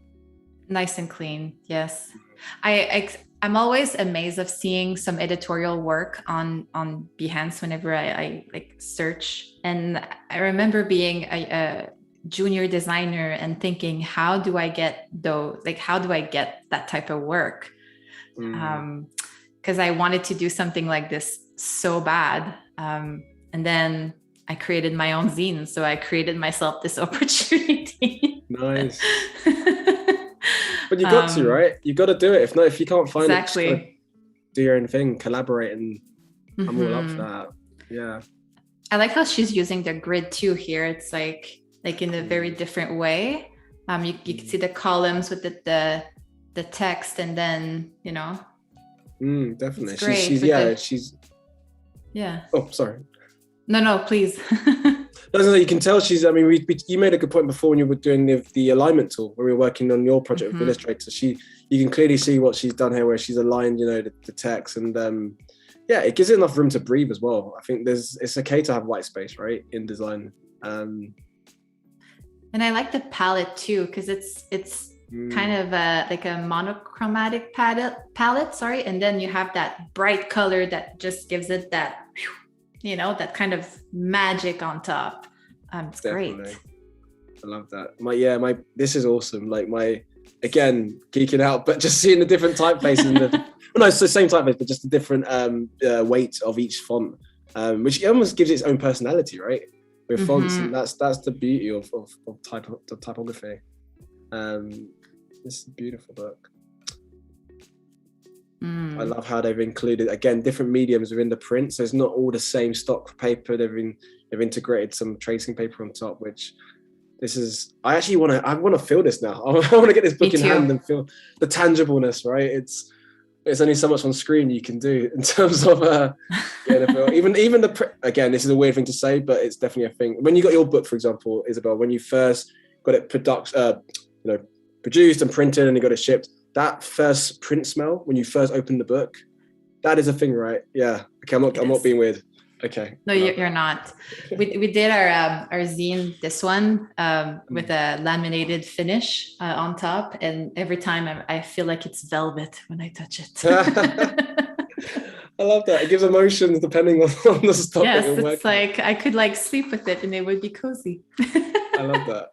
[SPEAKER 2] Nice and clean, yes. I'm always amazed of seeing some editorial work on Behance whenever I like search. And I remember being a junior designer and thinking, how do I get that type of work? Because I wanted to do something like this so bad. And then I created my own zine. So I created myself this opportunity.
[SPEAKER 1] Nice. But you got to, right? You got to do it. If you can't find it, just do your own thing, collaborate, and I'm all up for that. Yeah.
[SPEAKER 2] I like how she's using the grid too here. It's like in a very different way. You can see the columns with the text, and then
[SPEAKER 1] definitely.
[SPEAKER 2] She's
[SPEAKER 1] Oh, sorry.
[SPEAKER 2] No, please.
[SPEAKER 1] You can tell she's. I mean, you made a good point before when you were doing the alignment tool when we were working on your project with Illustrator. You can clearly see what she's done here, where she's aligned, the text, and it gives it enough room to breathe as well. I think it's okay to have white space, right, in design. And
[SPEAKER 2] I like the palette too, because it's kind of like a monochromatic palette. Sorry, and then you have that bright color that just gives it that. That kind of magic on top. It's
[SPEAKER 1] Definitely.
[SPEAKER 2] Great.
[SPEAKER 1] I love that. This is awesome. Like again, geeking out, but just seeing the different typefaces. It's the same typeface, but just the different weight of each font, which almost gives it its own personality, right? With fonts, and that's the beauty of typography. This is a beautiful book. I love how they've included, again, different mediums within the print. So it's not all the same stock paper. They've integrated some tracing paper on top, which I actually want to feel this now. I want to get this book in hand and feel the tangibleness, right? It's only so much on screen you can do in terms of even again, this is a weird thing to say, but it's definitely a thing. When you got your book, for example, Isabelle, when you first got it produced and printed and you got it shipped, that first print smell when you first open the book, that is a thing, right? Yeah. Okay, I'm not being weird. Okay.
[SPEAKER 2] No, you're not. We did our zine, this one, with a laminated finish on top, and every time I feel like it's velvet when I touch it.
[SPEAKER 1] I love that. It gives emotions depending on the stock.
[SPEAKER 2] Yes, it's like I could sleep with it and it would be cozy.
[SPEAKER 1] I love that.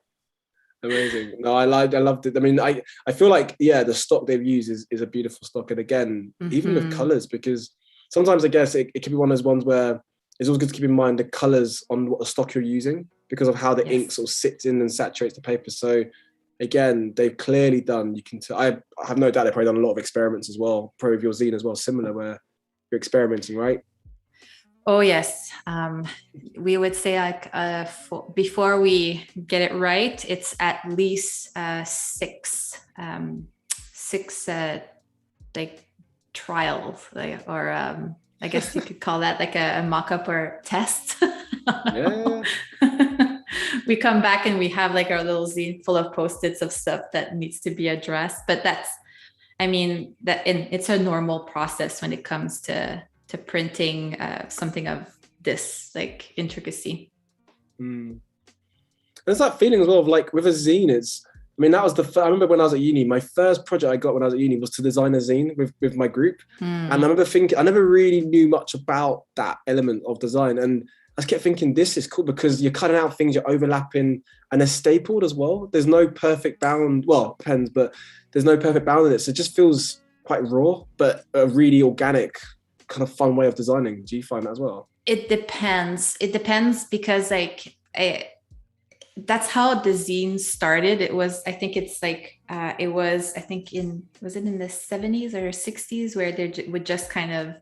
[SPEAKER 1] Amazing. No, I loved it. I mean, I feel like, the stock they've used is a beautiful stock. And again, even with colors, because sometimes I guess it can be one of those ones where it's always good to keep in mind the colors on what the stock you're using because of how the ink sort of sits in and saturates the paper. So again, they've clearly done, I have no doubt they've probably done a lot of experiments as well, probably with your zine as well, similar, where you're experimenting, right?
[SPEAKER 2] Oh, yes. We would say before we get it right, it's at least six trials, or I guess you could call that like a mock-up or test.
[SPEAKER 1] Yeah.
[SPEAKER 2] We come back and we have our little zine full of Post-its of stuff that needs to be addressed. But it's a normal process when it comes to printing something of this intricacy.
[SPEAKER 1] There's that feeling as well of with a zine, that was I remember when I was at uni, my first project I got when I was at uni was to design a zine with my group. And I remember thinking, I never really knew much about that element of design. And I just kept thinking, this is cool because you're cutting out things, you're overlapping, and they're stapled as well. There's no perfect bound. Well, depends, but there's no perfect bound in it. So it just feels quite raw, but a really organic, kind of fun way of designing. Do you find that as well?
[SPEAKER 2] It depends. It depends because that's how the zine started. It was, I think it's like, it was, I think was it in the 70s or 60s where they would just kind of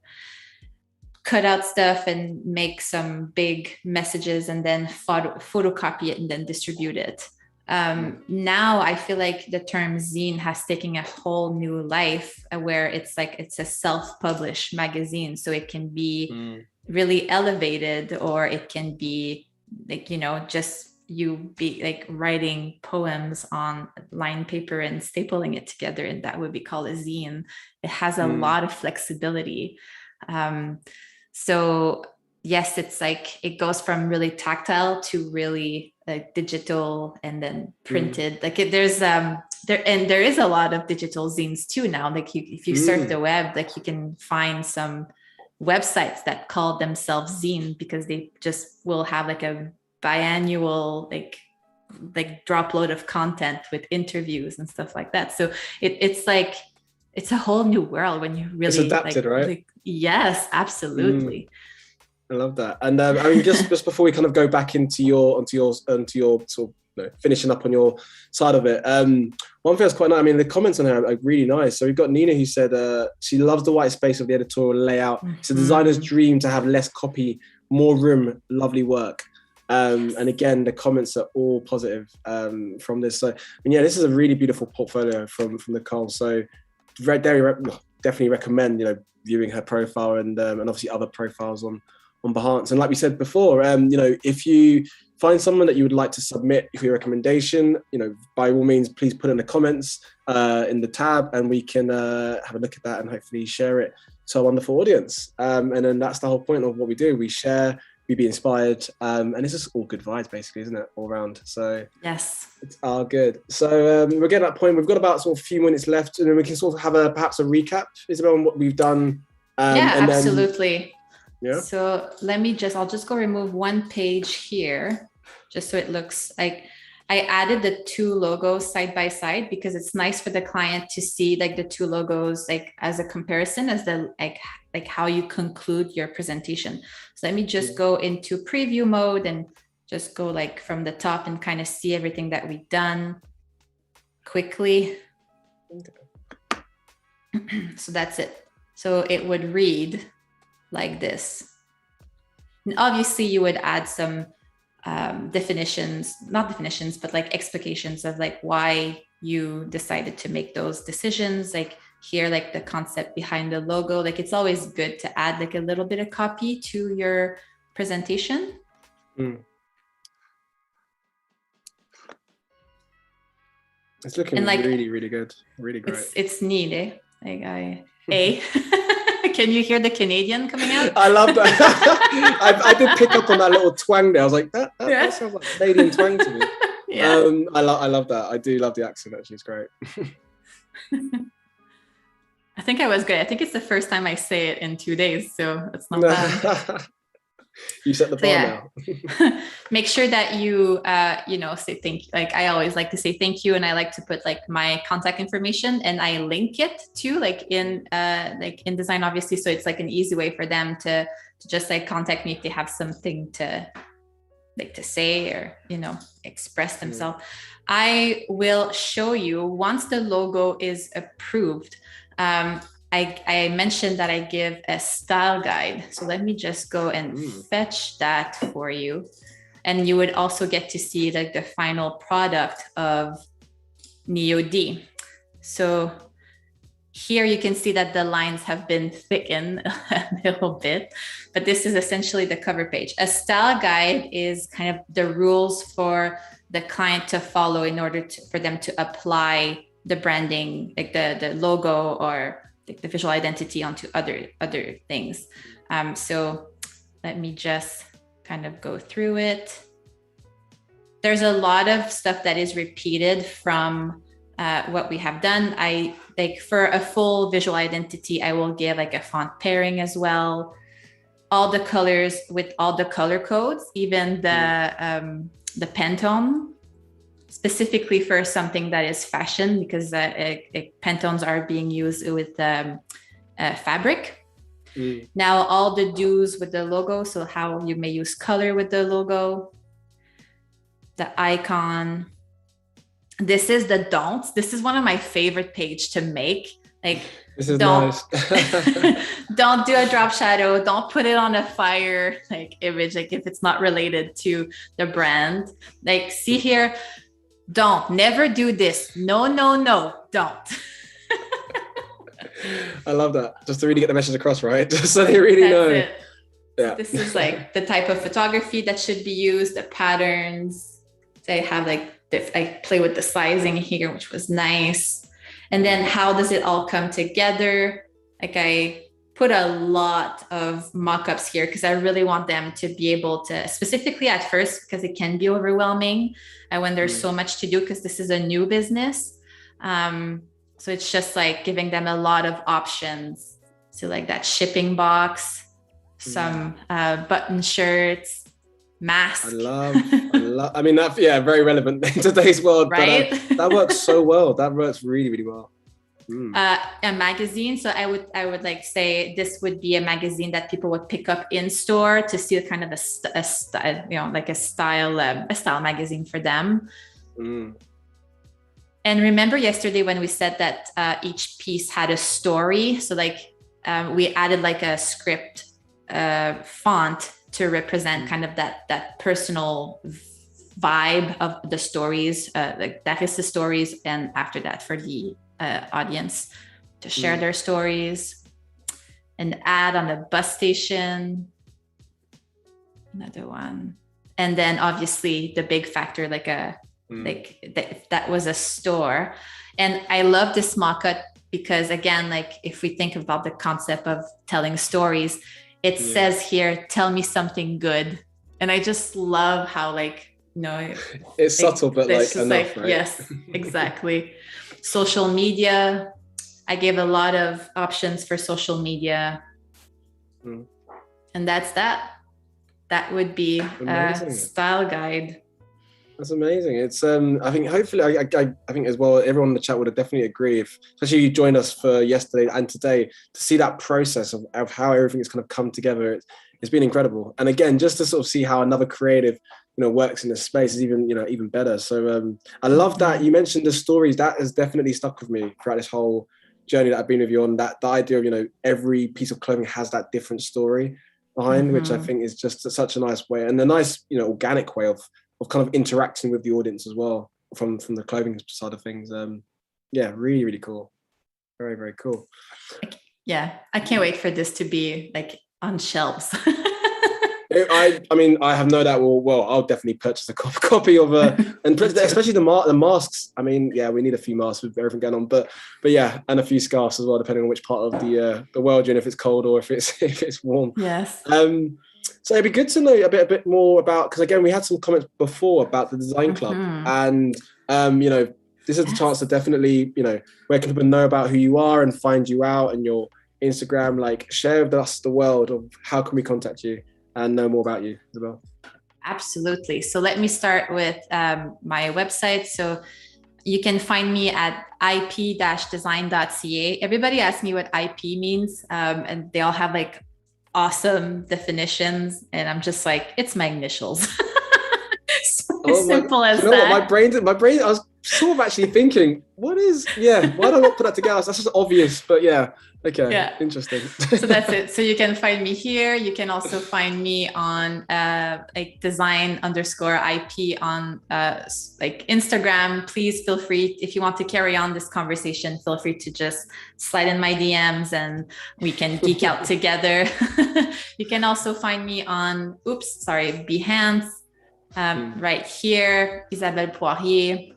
[SPEAKER 2] cut out stuff and make some big messages and then photocopy it and then distribute it. Now I feel like the term zine has taken a whole new life where it's like, it's a self-published magazine. So it can be really elevated, or it can be like, just you be like writing poems on lined paper and stapling it together, and that would be called a zine. It has a lot of flexibility. So yes, it's like it goes from really tactile to really digital and then printed. Like there is a lot of digital zines too now. Like if you surf the web, like you can find some websites that call themselves zine because they just will have like a biannual like drop load of content with interviews and stuff like that. So it's like it's a whole new world when you really,
[SPEAKER 1] it's adapted, right?
[SPEAKER 2] Yes, absolutely.
[SPEAKER 1] I love that. And I mean, just before we kind of go back into your sort of finishing up on your side of it, one thing that's quite nice, I mean, the comments on her are really nice. So we've got Nina who said she loves the white space of the editorial layout. It's a designer's dream to have less copy, more room, lovely work. And again, the comments are all positive from this. So, this is a really beautiful portfolio from Nicole. So definitely recommend, viewing her profile and obviously other profiles on Behance. And like we said before, if you find someone that you would like to submit your recommendation, by all means, please put in the comments in the tab, and we can have a look at that and hopefully share it to our wonderful audience. And then that's the whole point of what we do. We share, we be inspired, and it's just all good vibes, basically, isn't it, all around? So
[SPEAKER 2] yes,
[SPEAKER 1] it's all good. So we're getting to that point. We've got about sort of a few minutes left, and then we can sort of have perhaps a recap, Isabelle, on what we've done.
[SPEAKER 2] And absolutely.
[SPEAKER 1] Yeah.
[SPEAKER 2] So I'll just go remove one page here, just so it looks like I added the two logos side by side because it's nice for the client to see like the two logos like as a comparison as the like how you conclude your presentation. So let me just go into preview mode and just go like from the top and kind of see everything that we've done quickly. So that's it. So it would read like this. And obviously you would add some not definitions, but like explications of like why you decided to make those decisions. Like here, like the concept behind the logo, like it's always good to add like a little bit of copy to your presentation.
[SPEAKER 1] It's looking really, really good. Really great.
[SPEAKER 2] It's neat, eh? Can you hear the Canadian coming out?
[SPEAKER 1] I love that. I did pick up on that little twang there. I was like, that sounds like Canadian twang to me. Yeah. I love that. I do love the accent, actually. It's great.
[SPEAKER 2] I think I was good. I think it's the first time I say it in 2 days, so it's not bad.
[SPEAKER 1] You set the bar now.
[SPEAKER 2] Make sure that you, say thank you. Like I always like to say thank you, and I like to put like my contact information, and I link it to like in InDesign, obviously. So it's like an easy way for them to just like contact me if they have something to say or express themselves. I will show you once the logo is approved. I mentioned that I give a style guide. So let me just go and fetch that for you. And you would also get to see like the final product of NIYO D. So here you can see that the lines have been thickened a little bit, but this is essentially the cover page. A style guide is kind of the rules for the client to follow in order for them to apply the branding, like the logo or the visual identity onto other things. So let me just kind of go through it. There's a lot of stuff that is repeated from what we have done. For a full visual identity, I will give like a font pairing as well. all the colors with all the color codes, even the Pantone, specifically for something that is fashion, because Pantones are being used with fabric. Now all the do's with the logo, so how you may use color with the logo, the icon. This is the don'ts. This is one of my favorite page to make. Like,
[SPEAKER 1] this is
[SPEAKER 2] don't,
[SPEAKER 1] nice.
[SPEAKER 2] don't do a drop shadow. Don't put it on a fire like image, like if it's not related to the brand. Like, see here, don't, never do this. No, no, no, don't.
[SPEAKER 1] I love that. Just to really get the message across, right? Just so they really know.
[SPEAKER 2] It.
[SPEAKER 1] Yeah.
[SPEAKER 2] This is like the type of photography that should be used, the patterns. I have like, I play with the sizing here, which was nice. And then how does it all come together? Like, I put a lot of mockups here because I really want them to be able to, specifically at first, because it can be overwhelming when there's so much to do, because this is a new business. So it's just like giving them a lot of options. So like that shipping box, some button shirts, mask.
[SPEAKER 1] I mean, that, yeah, very relevant in today's world,
[SPEAKER 2] right?
[SPEAKER 1] But that works so well. That works really, really well.
[SPEAKER 2] A magazine. So I would like say this would be a magazine that people would pick up in store to see kind of a style, you know, like a style magazine for them. And remember yesterday when we said that each piece had a story. So like we added like a script font to represent kind of that personal vibe of the stories. Like that is the stories, and after that for the audience to share their stories. An ad on the bus station, another one, and then obviously the big factor, like that was a store. And I love this mock-up because, again, like if we think about the concept of telling stories, it says here, tell me something good. And I just love how, like, you know,
[SPEAKER 1] it's like, subtle, but like enough,
[SPEAKER 2] like,
[SPEAKER 1] right?
[SPEAKER 2] Yes, exactly. Social media, I gave a lot of options for social media. And that's that. That would be a style guide.
[SPEAKER 1] That's amazing. It's I think hopefully I think as well everyone in the chat would have definitely agree, if especially you joined us for yesterday and today, to see that process of how everything has kind of come together. It's been incredible. And again, just to sort of see how another creative, you know, works in this space is even better. So I love that you mentioned the stories. That has definitely stuck with me throughout this whole journey that I've been with you on. That the idea of, you know, every piece of clothing has that different story behind, which I think is just such a nice way, and a nice, you know, organic way of kind of interacting with the audience as well from the clothing side of things. Yeah, really, really cool. Very, very cool.
[SPEAKER 2] Yeah, I can't wait for this to be like on shelves.
[SPEAKER 1] I mean, I have no doubt. Well, I'll definitely purchase a copy of and especially the masks. I mean, yeah, we need a few masks with everything going on, but yeah, and a few scarves as well, depending on which part of the world you're in, if it's cold or if it's warm.
[SPEAKER 2] Yes.
[SPEAKER 1] So it'd be good to know a bit more about, because again, we had some comments before about the design club, and you know, this is the chance to definitely, you know, where can people know about who you are and find you out, and your Instagram, like share with us the world of how can we contact you and know more about you, Isabelle.
[SPEAKER 2] Absolutely. So let me start with my website. So you can find me at ip-design.ca. Everybody asks me what IP means, and they all have like awesome definitions, and I'm just like, it's my initials. Simple as that. You know
[SPEAKER 1] what? My brain, I was sort of actually thinking, why do I not put that together? That's just obvious, but yeah. Okay. Yeah. Interesting.
[SPEAKER 2] So that's it. So you can find me here. You can also find me on like design_IP on like Instagram. Please feel free, if you want to carry on this conversation, feel free to just slide in my DMs and we can geek out together. You can also find me on Behance, right here, Isabelle Poirier.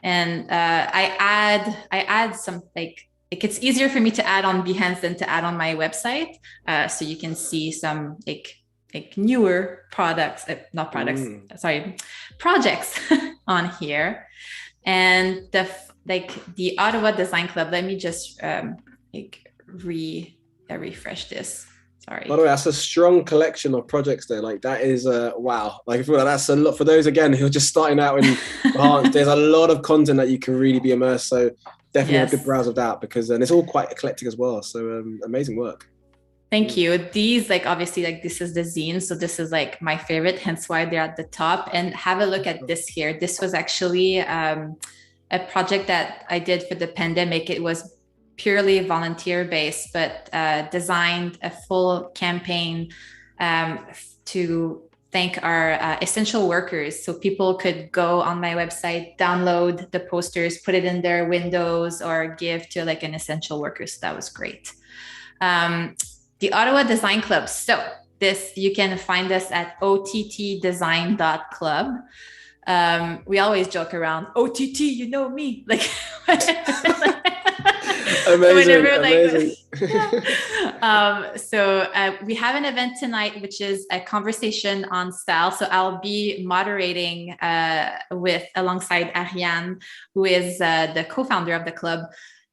[SPEAKER 2] And I add some like it's easier for me to add on Behance than to add on my website. So you can see some like newer products, projects on here. And the Ottawa Design Club, let me just refresh this. Sorry.
[SPEAKER 1] By the way, that's a strong collection of projects there. Like that is wow. Like I feel like that's a lot for those again who are just starting out in art. There's a lot of content that you can really be immersed. So definitely have a good browse of that, because and it's all quite eclectic as well. So amazing work.
[SPEAKER 2] Thank you. These, like, obviously, like, this is the zine. So this is like my favorite, hence why they're at the top. And have a look at this here. This was actually a project that I did for the pandemic. It was purely volunteer based, but designed a full campaign to thank our essential workers. So people could go on my website, download the posters, put it in their windows, or give to like an essential worker. So that was great. The Ottawa Design Club. So this, you can find us at ottdesign.club. We always joke around, OTT, you know me. Like,
[SPEAKER 1] amazing.
[SPEAKER 2] So we have an event tonight, which is a conversation on style. So I'll be moderating alongside Ariane, who is the co-founder of the club.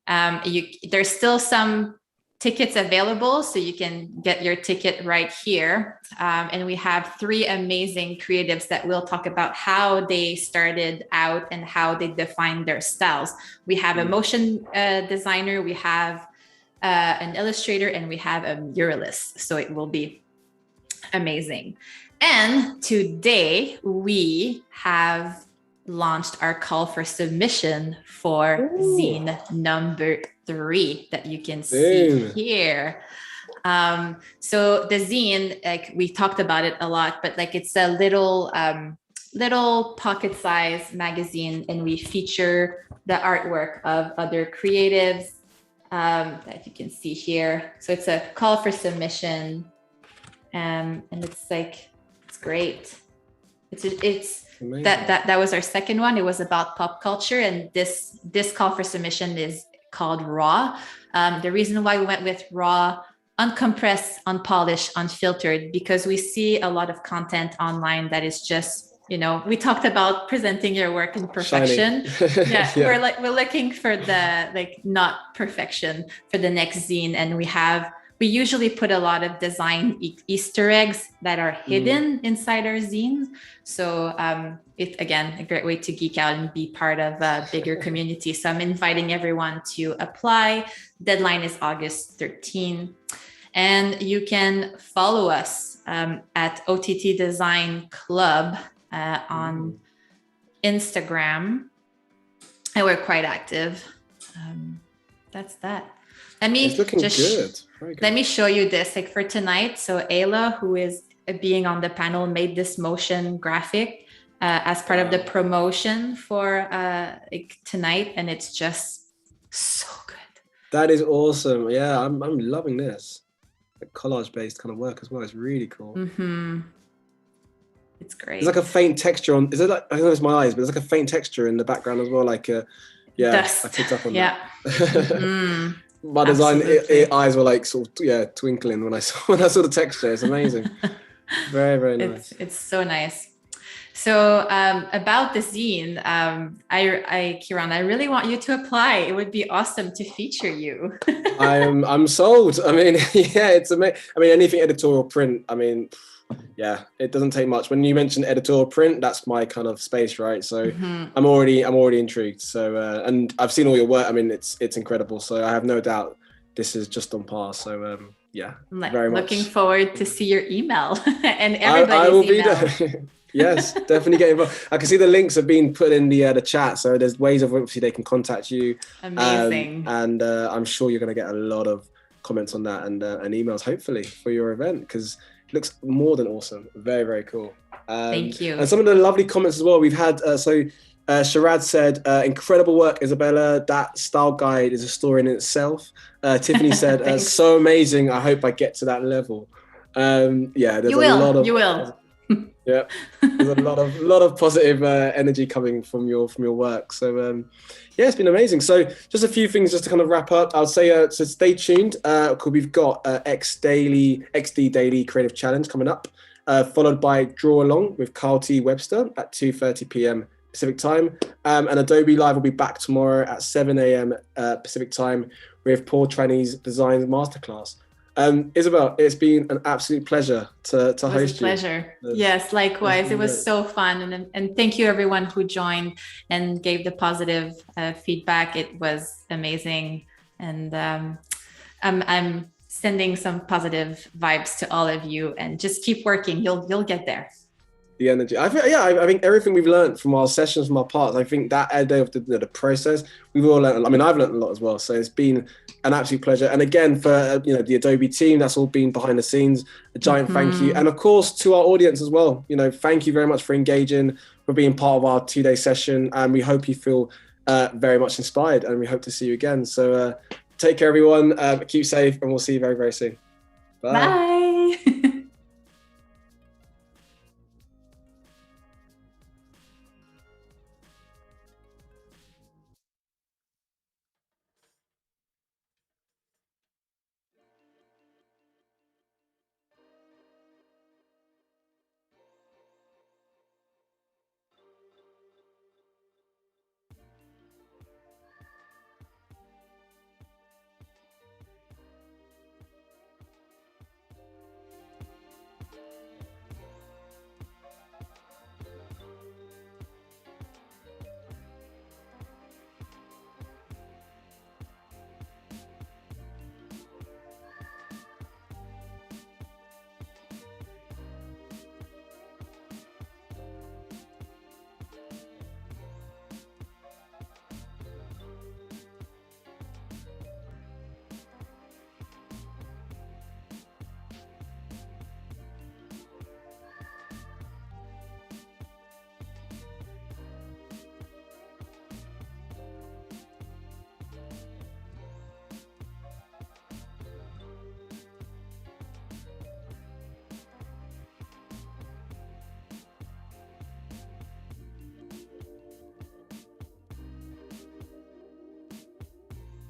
[SPEAKER 2] There's still some tickets available, so you can get your ticket right here. And we have 3 amazing creatives that will talk about how they started out and how they define their styles. We have a motion designer, we have an illustrator, and we have a muralist. So it will be amazing. And today we have launched our call for submission for zine number 3 that you can see here. So the zine, like we talked about it a lot, but like it's a little pocket-sized magazine, and we feature the artwork of other creatives that you can see here. So it's a call for submission, and it's like, it's great. It's that was our second one. It was about pop culture, and this call for submission is called Raw. The reason why we went with raw, uncompressed, unpolished, unfiltered, because we see a lot of content online that is just, you know, we talked about presenting your work in perfection. Yeah. We're looking for the like not perfection for the next zine, and we usually put a lot of design Easter eggs that are hidden inside our zines. So it's, again, a great way to geek out and be part of a bigger community. So I'm inviting everyone to apply. Deadline is August 13. And you can follow us at OTT Design Club on Instagram. And we're quite active. That's that.
[SPEAKER 1] It's looking good.
[SPEAKER 2] Let me show you this, like for tonight. So Ayla, who is being on the panel, made this motion graphic as part of the promotion for like tonight, and it's just so good.
[SPEAKER 1] That is awesome. Yeah, I'm loving this. Like collage-based kind of work as well. It's really cool.
[SPEAKER 2] It's great.
[SPEAKER 1] There's like a faint texture on. Is it like, I don't know if it's my eyes, but there's like a faint texture in the background as well. Like
[SPEAKER 2] dust.
[SPEAKER 1] I picked up on
[SPEAKER 2] that.
[SPEAKER 1] My design eyes were like sort of twinkling when I saw the texture. It's amazing. Very, very nice.
[SPEAKER 2] It's so nice. So about the zine, Kieran, I really want you to apply. It would be awesome to feature you.
[SPEAKER 1] I'm sold. I mean, yeah, it's amazing. I mean, anything editorial print. I mean, yeah, it doesn't take much. When you mentioned editorial print, that's my kind of space, right? So I'm already intrigued. So and I've seen all your work. I mean, it's incredible. So I have no doubt this is just on par. So yeah, very much
[SPEAKER 2] looking forward to see your email and everybody's
[SPEAKER 1] I will
[SPEAKER 2] email.
[SPEAKER 1] Be there. Yes, definitely get involved. I can see the links have been put in the chat, so there's ways of obviously they can contact you.
[SPEAKER 2] Amazing.
[SPEAKER 1] And I'm sure you're going to get a lot of comments on that and emails, hopefully, for your event, because it looks more than awesome. Very, very cool.
[SPEAKER 2] Thank you.
[SPEAKER 1] And some of the lovely comments as well. We've had, Sharad said, incredible work, Isabella. That style guide is a story in itself. Tiffany said, so amazing. I hope I get to that level. Yeah, there's
[SPEAKER 2] You will.
[SPEAKER 1] Yeah, there's a lot of positive energy coming from your work. So yeah, it's been amazing. So just a few things just to kind of wrap up. I'll say so stay tuned. Because we've got XD Daily Creative Challenge coming up, followed by Draw Along with Carl T. Webster at 2:30 p.m. Pacific time. And Adobe Live will be back tomorrow at 7 a.m. Pacific time with Paul Tranny's Design Masterclass. Isabelle, it's been an absolute pleasure to host you.
[SPEAKER 2] It was a pleasure. Yes, likewise. It was so fun. And thank you everyone who joined and gave the positive feedback. It was amazing. And I'm sending some positive vibes to all of you, and just keep working. You'll get there.
[SPEAKER 1] The energy. I think everything we've learned from our sessions, from our parts, I think that idea of the process, we've all learned. I mean, I've learned a lot as well. So it's been an absolute pleasure. And again, for the Adobe team, that's all been behind the scenes. A giant thank you, and of course to our audience as well. Thank you very much for engaging, for being part of our 2-day session, and we hope you feel very much inspired. And we hope to see you again. So take care, everyone. Keep safe, and we'll see you very, very soon. Bye.
[SPEAKER 2] Bye.